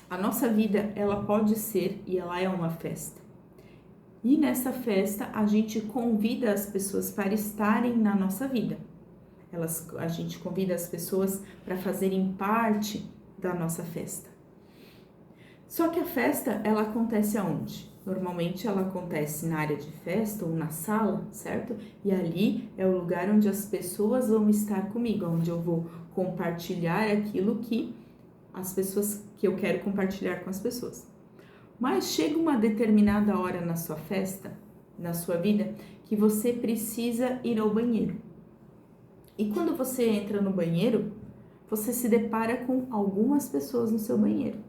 a nossa vida, ela pode ser e ela é uma festa. E nessa festa a gente convida as pessoas para estarem na nossa vida. A gente convida as pessoas para fazerem parte da nossa festa. Só que a festa, ela acontece aonde? Normalmente ela acontece na área de festa ou na sala, certo? E ali é o lugar onde as pessoas vão estar comigo, onde eu vou compartilhar aquilo que eu quero compartilhar com as pessoas. Mas chega uma determinada hora na sua festa, na sua vida, que você precisa ir ao banheiro. E quando você entra no banheiro, você se depara com algumas pessoas no seu banheiro.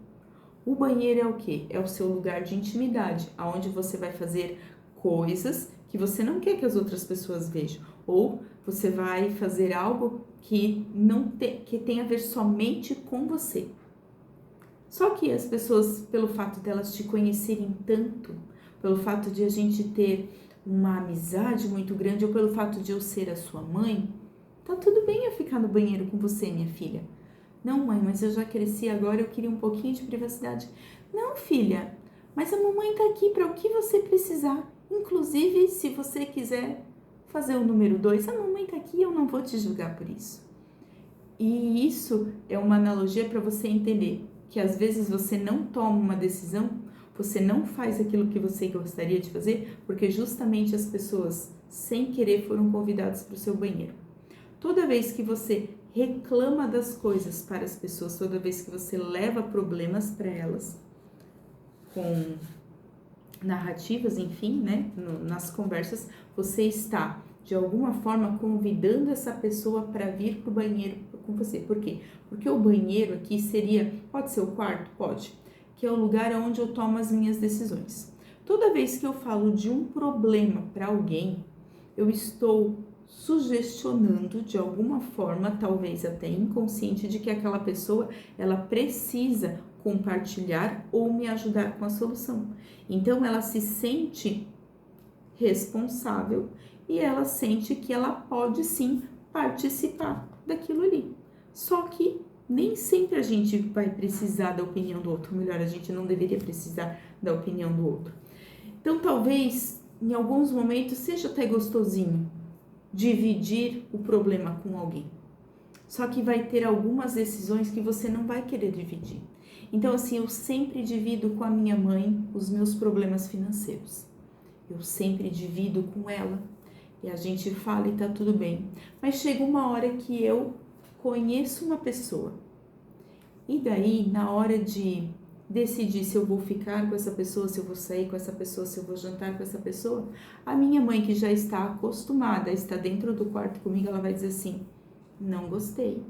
O banheiro é o quê? É o seu lugar de intimidade, onde você vai fazer coisas que você não quer que as outras pessoas vejam. Ou você vai fazer algo que tem a ver somente com você. Só que as pessoas, pelo fato delas te conhecerem tanto, pelo fato de a gente ter uma amizade muito grande, ou pelo fato de eu ser a sua mãe, tá tudo bem eu ficar no banheiro com você, minha filha. Não, mãe, mas eu já cresci agora, eu queria um pouquinho de privacidade. Não, filha, mas a mamãe tá aqui para o que você precisar. Inclusive, se você quiser fazer o número 2, a mamãe tá aqui, eu não vou te julgar por isso. E isso é uma analogia para você entender que às vezes você não toma uma decisão, você não faz aquilo que você gostaria de fazer, porque justamente as pessoas, sem querer, foram convidadas para o seu banheiro. Toda vez que você reclama das coisas para as pessoas, toda vez que você leva problemas para elas, com narrativas, enfim, né, nas conversas, você está, de alguma forma, convidando essa pessoa para vir para o banheiro com você. Por quê? Porque o banheiro aqui pode ser o quarto? Pode, que é o lugar onde eu tomo as minhas decisões. Toda vez que eu falo de um problema para alguém, eu estou sugestionando de alguma forma, talvez até inconsciente, de que aquela pessoa, ela precisa compartilhar ou me ajudar com a solução. Então, ela se sente responsável e ela sente que ela pode sim participar daquilo ali. Só que nem sempre a gente vai precisar da opinião do outro, melhor, a gente não deveria precisar da opinião do outro. Então, talvez, em alguns momentos, seja até gostosinho dividir o problema com alguém. Só que vai ter algumas decisões que você não vai querer dividir. Então, assim, eu sempre divido com a minha mãe os meus problemas financeiros. Eu sempre divido com ela. E a gente fala e tá tudo bem. Mas chega uma hora que eu conheço uma pessoa. E daí, na hora de decidir se eu vou ficar com essa pessoa, se eu vou sair com essa pessoa, se eu vou jantar com essa pessoa, a minha mãe, que já está acostumada a estar dentro do quarto comigo, ela vai dizer assim: não gostei.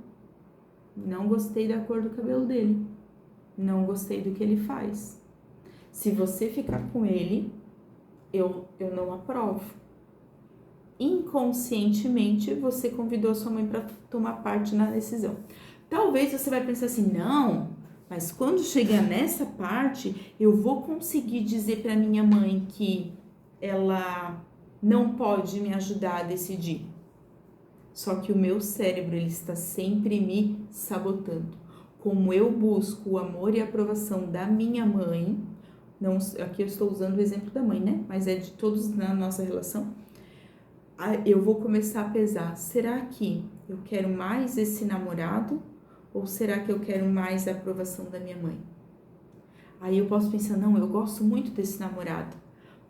Não gostei da cor do cabelo dele. Não gostei do que ele faz. Se você ficar com ele, eu não aprovo. Inconscientemente, você convidou a sua mãe para tomar parte na decisão. Talvez você vai pensar assim: não, mas quando chegar nessa parte, eu vou conseguir dizer para minha mãe que ela não pode me ajudar a decidir. Só que o meu cérebro, ele está sempre me sabotando. Como eu busco o amor e a aprovação da minha mãe, não, aqui eu estou usando o exemplo da mãe, né? Mas é de todos na nossa relação. Eu vou começar a pesar: será que eu quero mais esse namorado ou será que eu quero mais a aprovação da minha mãe? Aí eu posso pensar: não, eu gosto muito desse namorado,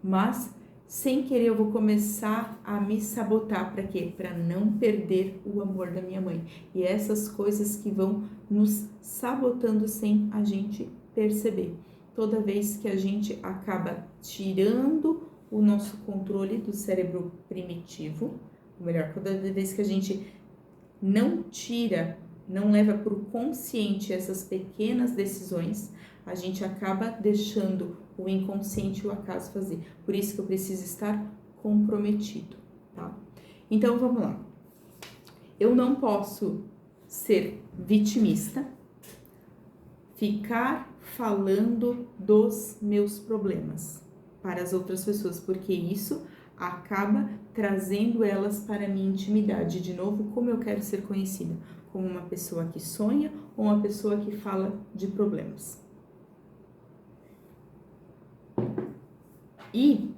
mas sem querer eu vou começar a me sabotar. Para quê? Para não perder o amor da minha mãe. E essas coisas que vão nos sabotando sem a gente perceber. Toda vez que a gente acaba tirando o nosso controle do cérebro primitivo, ou melhor, toda vez que a gente não tira, não leva para o consciente essas pequenas decisões, a gente acaba deixando o inconsciente e o acaso fazer. Por isso que eu preciso estar comprometido, tá? Então, vamos lá. Eu não posso ser vitimista, ficar falando dos meus problemas para as outras pessoas, porque isso acaba trazendo elas para a minha intimidade. De novo, como eu quero ser conhecida? Como uma pessoa que sonha ou uma pessoa que fala de problemas. E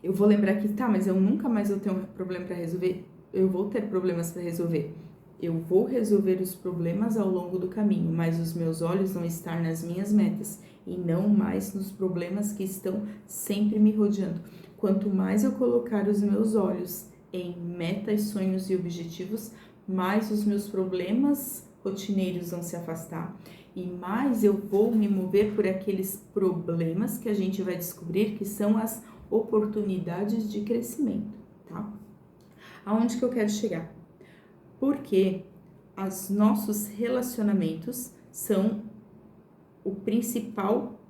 eu vou lembrar que, tá, mas eu nunca mais vou ter um problema para resolver. Eu vou ter problemas para resolver. Eu vou resolver os problemas ao longo do caminho, mas os meus olhos vão estar nas minhas metas e não mais nos problemas que estão sempre me rodeando. Quanto mais eu colocar os meus olhos em metas, sonhos e objetivos, mais os meus problemas rotineiros vão se afastar e mais eu vou me mover por aqueles problemas que a gente vai descobrir que são as oportunidades de crescimento, tá? Aonde que eu quero chegar? Porque os nossos relacionamentos são o principal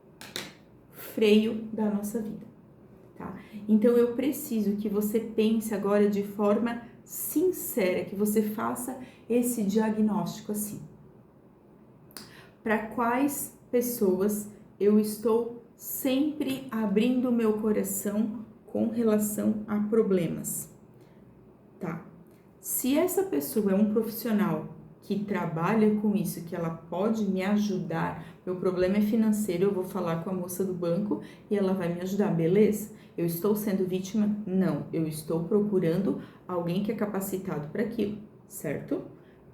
freio da nossa vida, tá? Então eu preciso que você pense agora de forma sincera, que você faça esse diagnóstico assim. Para quais pessoas eu estou sempre abrindo meu coração com relação a problemas? Tá. Se essa pessoa é um profissional que trabalha com isso, que ela pode me ajudar, meu problema é financeiro, eu vou falar com a moça do banco e ela vai me ajudar, beleza? Eu estou sendo vítima? Não, eu estou procurando alguém que é capacitado para aquilo, certo?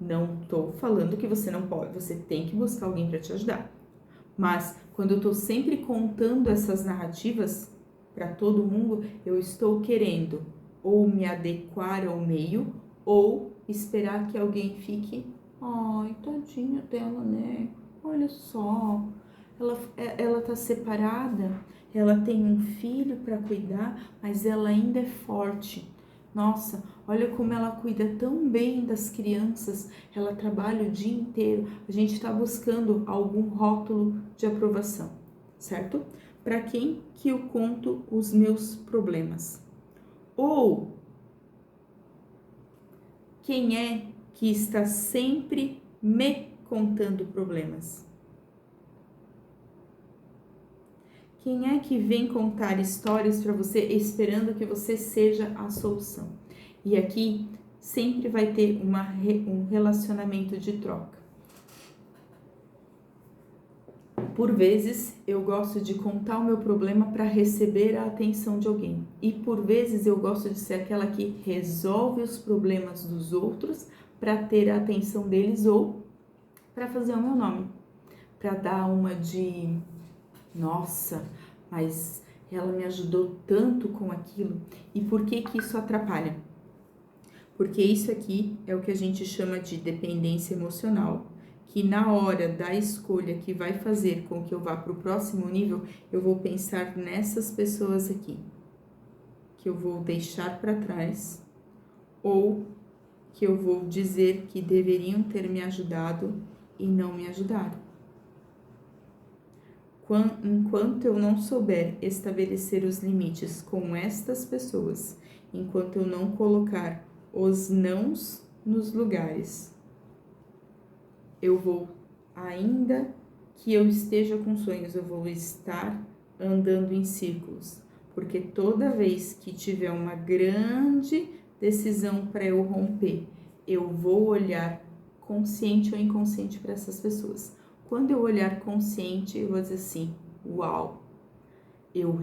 Não estou falando que você não pode, você tem que buscar alguém para te ajudar. Mas quando eu estou sempre contando essas narrativas para todo mundo, eu estou querendo ou me adequar ao meio ou esperar que alguém fique: ai, tadinha dela, né? Olha só, ela tá separada, ela tem um filho para cuidar, mas ela ainda é forte. Nossa, olha como ela cuida tão bem das crianças, ela trabalha o dia inteiro. A gente está buscando algum rótulo de aprovação, certo? Para quem que eu conto os meus problemas? Ou quem é que está sempre me contando problemas? Quem é que vem contar histórias para você esperando que você seja a solução? E aqui sempre vai ter um relacionamento de troca. Por vezes eu gosto de contar o meu problema para receber a atenção de alguém. E por vezes eu gosto de ser aquela que resolve os problemas dos outros para ter a atenção deles ou para fazer o meu nome. para dar uma de nossa, mas ela me ajudou tanto com aquilo. E por que que isso atrapalha? Porque isso aqui é o que a gente chama de dependência emocional, que na hora da escolha que vai fazer com que eu vá para o próximo nível, eu vou pensar nessas pessoas aqui, que eu vou deixar para trás, ou que eu vou dizer que deveriam ter me ajudado e não me ajudaram. Enquanto eu não souber estabelecer os limites com estas pessoas, enquanto eu não colocar os nãos nos lugares, eu vou, ainda que eu esteja com sonhos, eu vou estar andando em círculos, porque toda vez que tiver uma grande decisão para eu romper, eu vou olhar consciente ou inconsciente para essas pessoas. Quando eu olhar consciente, eu vou dizer assim, uau, eu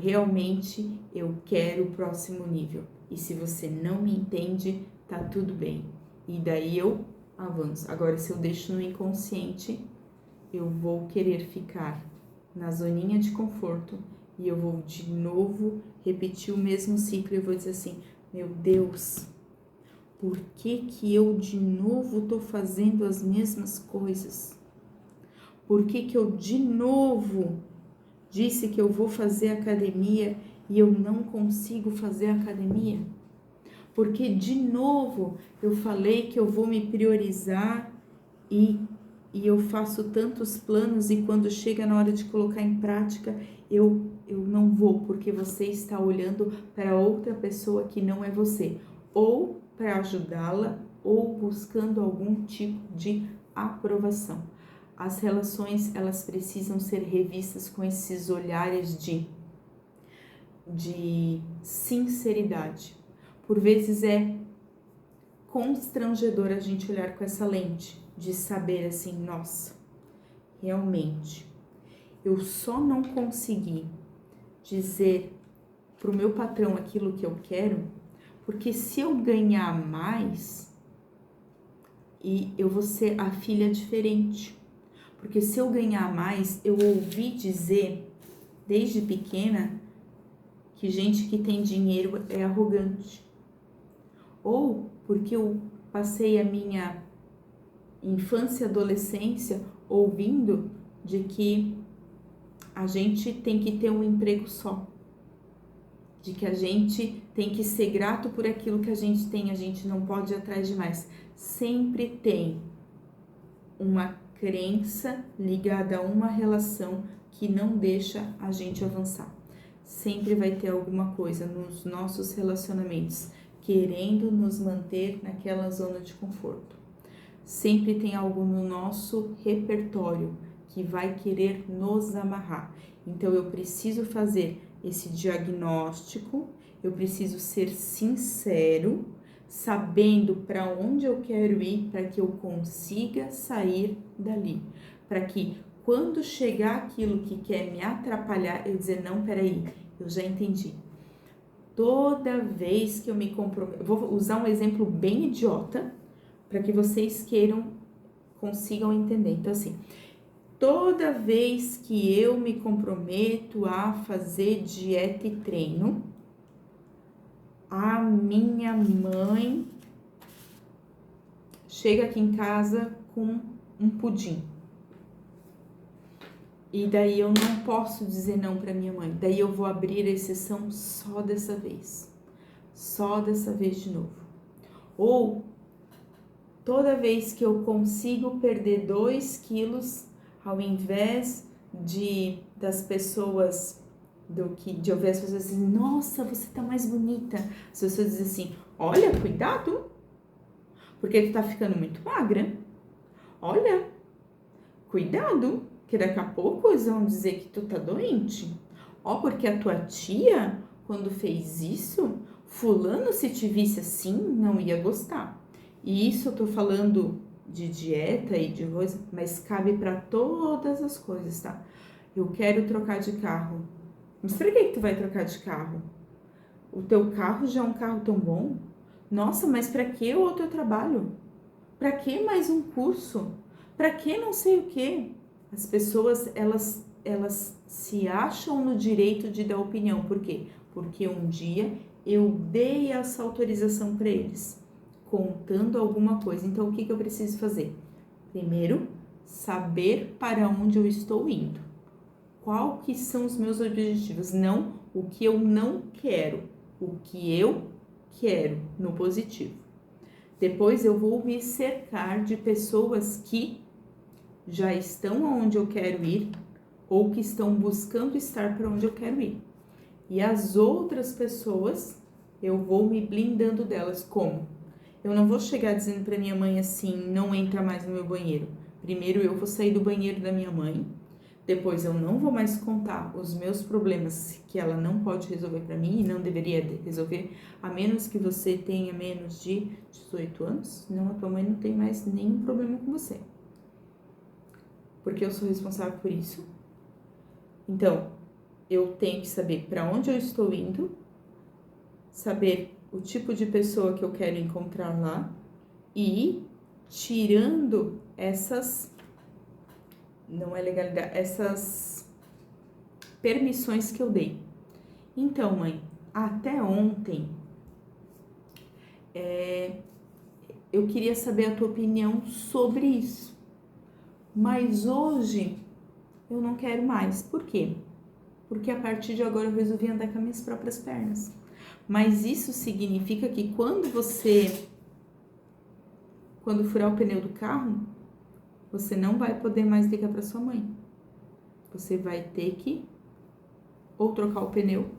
quero o próximo nível. E se você não me entende, tá tudo bem. E daí eu avanço. Agora, se eu deixo no inconsciente, eu vou querer ficar na zoninha de conforto e eu vou de novo repetir o mesmo ciclo e eu vou dizer assim, meu Deus, por que que eu de novo tô fazendo as mesmas coisas? Por que que eu de novo disse que eu vou fazer academia e eu não consigo fazer academia? Porque de novo eu falei que eu vou me priorizar e eu faço tantos planos e quando chega na hora de colocar em prática eu não vou, porque você está olhando para outra pessoa que não é você, ou para ajudá-la ou buscando algum tipo de aprovação. As relações, elas precisam ser revistas com esses olhares de sinceridade. Por vezes é constrangedor a gente olhar com essa lente, de saber assim, nossa, realmente, eu só não consegui dizer pro meu patrão aquilo que eu quero, porque se eu ganhar mais, e eu vou ser a filha diferente. Porque se eu ganhar mais, eu ouvi dizer, desde pequena, que gente que tem dinheiro é arrogante. Ou porque eu passei a minha infância e adolescência ouvindo de que a gente tem que ter um emprego só. De que a gente tem que ser grato por aquilo que a gente tem, a gente não pode ir atrás de mais. Sempre tem uma crença ligada a uma relação que não deixa a gente avançar. Sempre vai ter alguma coisa nos nossos relacionamentos querendo nos manter naquela zona de conforto. Sempre tem algo no nosso repertório que vai querer nos amarrar. Então eu preciso fazer esse diagnóstico, eu preciso ser sincero, sabendo para onde eu quero ir para que eu consiga sair dali. Para que quando chegar aquilo que quer me atrapalhar, eu dizer, não, peraí, eu já entendi. Toda vez que eu me comprometo, vou usar um exemplo bem idiota, para que vocês consigam entender. Então assim, toda vez que eu me comprometo a fazer dieta e treino, a minha mãe chega aqui em casa com um pudim. E daí eu não posso dizer não para minha mãe. Daí eu vou abrir a exceção só dessa vez. Só dessa vez de novo. Ou toda vez que eu consigo perder 2 quilos, ao invés das pessoas de ouvir as pessoas assim, nossa, você tá mais bonita. As pessoas dizem assim, olha, cuidado, porque tu tá ficando muito magra. Olha, cuidado, que daqui a pouco eles vão dizer que tu tá doente. Ó, porque a tua tia, quando fez isso, fulano se te visse assim, não ia gostar. E isso eu tô falando de dieta e de coisa, mas cabe para todas as coisas, tá? Eu quero trocar de carro. Mas pra que tu vai trocar de carro? O teu carro já é um carro tão bom? Nossa, mas pra que o outro trabalho? Pra que mais um curso? Pra que não sei o quê? As pessoas, elas se acham no direito de dar opinião. Por quê? Porque um dia eu dei essa autorização para eles, contando alguma coisa. Então, o que eu preciso fazer? Primeiro, saber para onde eu estou indo. Qual que são os meus objetivos? Não o que eu não quero, o que eu quero no positivo. Depois eu vou me cercar de pessoas que já estão onde eu quero ir ou que estão buscando estar para onde eu quero ir. E as outras pessoas, eu vou me blindando delas. Como? Eu não vou chegar dizendo para minha mãe assim, não entra mais no meu banheiro. Primeiro eu vou sair do banheiro da minha mãe, depois eu não vou mais contar os meus problemas que ela não pode resolver para mim e não deveria resolver, a menos que você tenha menos de 18 anos. Não, a tua mãe não tem mais nenhum problema com você, porque eu sou responsável por isso. Então, eu tenho que saber para onde eu estou indo, saber o tipo de pessoa que eu quero encontrar lá e ir tirando essas, não é legalidade, essas permissões que eu dei. Então, mãe, até ontem, eu queria saber a tua opinião sobre isso, mas hoje eu não quero mais. Por quê? Porque a partir de agora eu resolvi andar com as minhas próprias pernas. Mas isso significa que quando furar o pneu do carro, você não vai poder mais ligar para sua mãe. Você vai ter que ou trocar o pneu,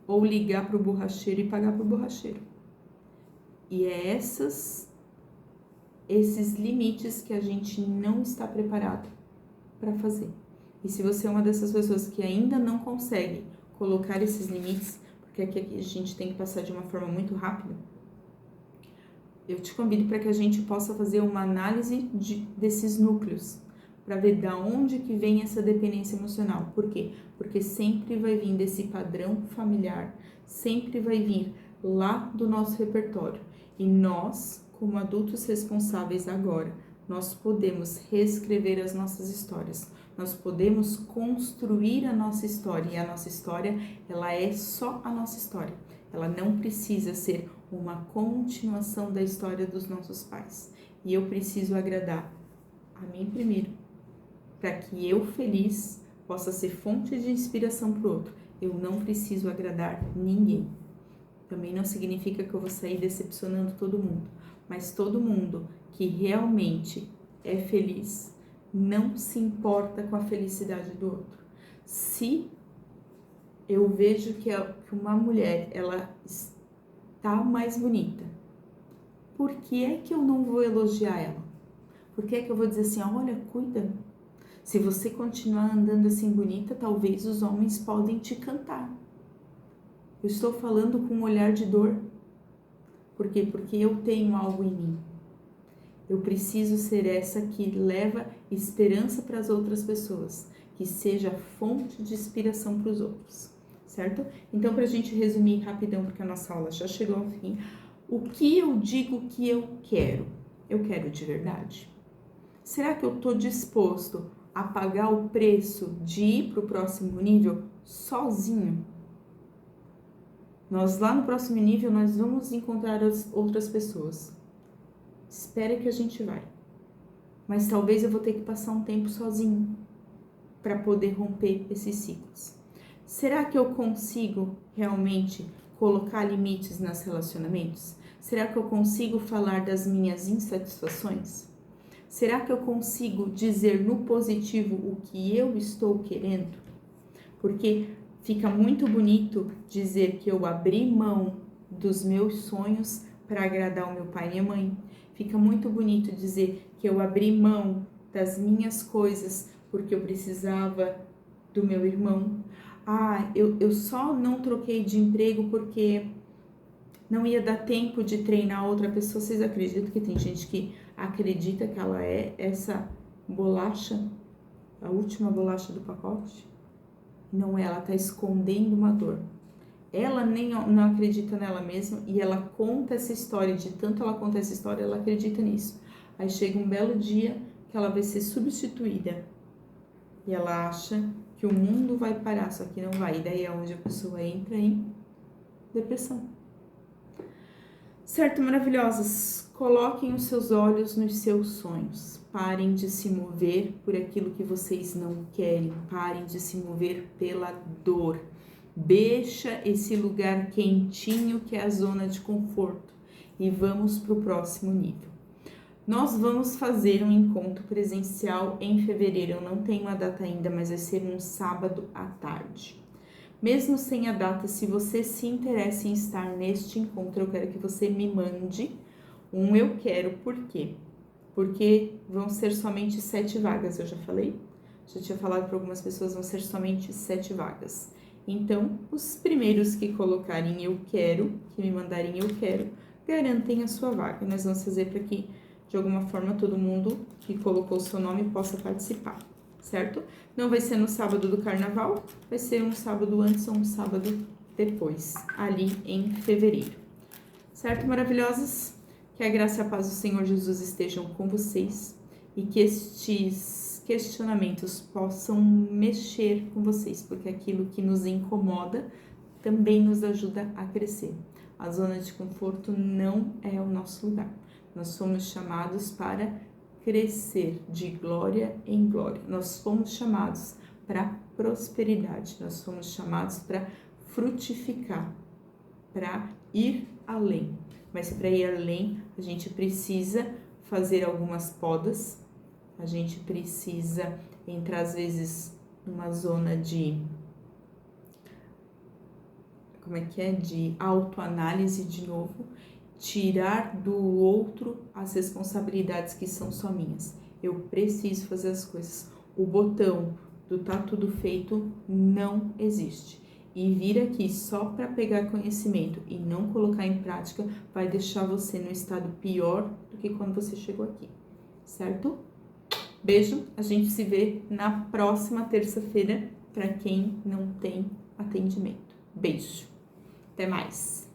ou ligar para o borracheiro e pagar para o borracheiro. E é esses limites que a gente não está preparado para fazer. E se você é uma dessas pessoas que ainda não consegue colocar esses limites, porque aqui a gente tem que passar de uma forma muito rápida, eu te convido para que a gente possa fazer uma análise desses núcleos, para ver da onde que vem essa dependência emocional. Por quê? Porque sempre vai vir desse padrão familiar, sempre vai vir lá do nosso repertório. E nós, como adultos responsáveis agora, nós podemos reescrever as nossas histórias. Nós podemos construir a nossa história. E a nossa história, ela é só a nossa história. Ela não precisa ser uma continuação da história dos nossos pais. E eu preciso agradar a mim primeiro, para que eu, feliz, possa ser fonte de inspiração para o outro. Eu não preciso agradar ninguém. Também não significa que eu vou sair decepcionando todo mundo, mas todo mundo que realmente é feliz não se importa com a felicidade do outro. Se eu vejo que uma mulher, ela está mais bonita, por que é que eu não vou elogiar ela? Por que é que eu vou dizer assim, olha, cuida? Se você continuar andando assim bonita, talvez os homens podem te cantar. Eu estou falando com um olhar de dor. Por quê? Porque eu tenho algo em mim. Eu preciso ser essa que leva esperança para as outras pessoas, que seja fonte de inspiração para os outros, certo? Então, para a gente resumir rapidão, porque a nossa aula já chegou ao fim, o que eu digo que eu quero? Eu quero de verdade? Será que eu estou disposto a pagar o preço de ir para o próximo nível sozinho? Nós lá no próximo nível, nós vamos encontrar as outras pessoas. Espera que a gente vai. Mas talvez eu vou ter que passar um tempo sozinho para poder romper esses ciclos. Será que eu consigo realmente colocar limites nos relacionamentos? Será que eu consigo falar das minhas insatisfações? Será que eu consigo dizer no positivo o que eu estou querendo? Porque fica muito bonito dizer que eu abri mão dos meus sonhos para agradar o meu pai e minha mãe. Fica muito bonito dizer que eu abri mão das minhas coisas porque eu precisava do meu irmão. Eu só não troquei de emprego porque não ia dar tempo de treinar outra pessoa. Vocês acreditam que tem gente que acredita que ela é essa bolacha, a última bolacha do pacote? Não é, ela está escondendo uma dor. Ela nem não acredita nela mesma e ela conta essa história, de tanto ela conta essa história, ela acredita nisso. Aí chega um belo dia que ela vai ser substituída E ela acha que o mundo vai parar, só que não vai. E daí é onde a pessoa entra em depressão. Certo, maravilhosas? Coloquem os seus olhos nos seus sonhos. Parem de se mover por aquilo que vocês não querem. Parem de se mover pela dor. Deixa esse lugar quentinho que é a zona de conforto. E vamos para o próximo nível. Nós vamos fazer um encontro presencial em fevereiro. Eu não tenho a data ainda, mas vai ser um sábado à tarde. Mesmo sem a data, se você se interessa em estar neste encontro, eu quero que você me mande um eu quero. Por quê? Porque vão ser somente 7 vagas, eu já falei? Já tinha falado para algumas pessoas, vão ser somente 7 vagas. Então, os primeiros que colocarem eu quero, que me mandarem eu quero, garantem a sua vaga. Nós vamos fazer para que, de alguma forma, todo mundo que colocou o seu nome possa participar, certo? Não vai ser no sábado do carnaval, vai ser um sábado antes ou um sábado depois, ali em fevereiro. Certo, maravilhosas? Que a graça e a paz do Senhor Jesus estejam com vocês e que estes questionamentos possam mexer com vocês, porque aquilo que nos incomoda também nos ajuda a crescer. A zona de conforto não é o nosso lugar. Nós somos chamados para crescer de glória em glória. Nós fomos chamados para prosperidade, nós fomos chamados para frutificar, para ir além. Mas para ir além, a gente precisa fazer algumas podas, a gente precisa entrar às vezes numa zona de de autoanálise de novo, tirar do outro as responsabilidades que são só minhas. Eu preciso fazer as coisas. O botão do tá tudo feito não existe. E vir aqui só para pegar conhecimento e não colocar em prática vai deixar você no estado pior do que quando você chegou aqui, certo? Beijo, a gente se vê na próxima terça-feira para quem não tem atendimento. Beijo, até mais!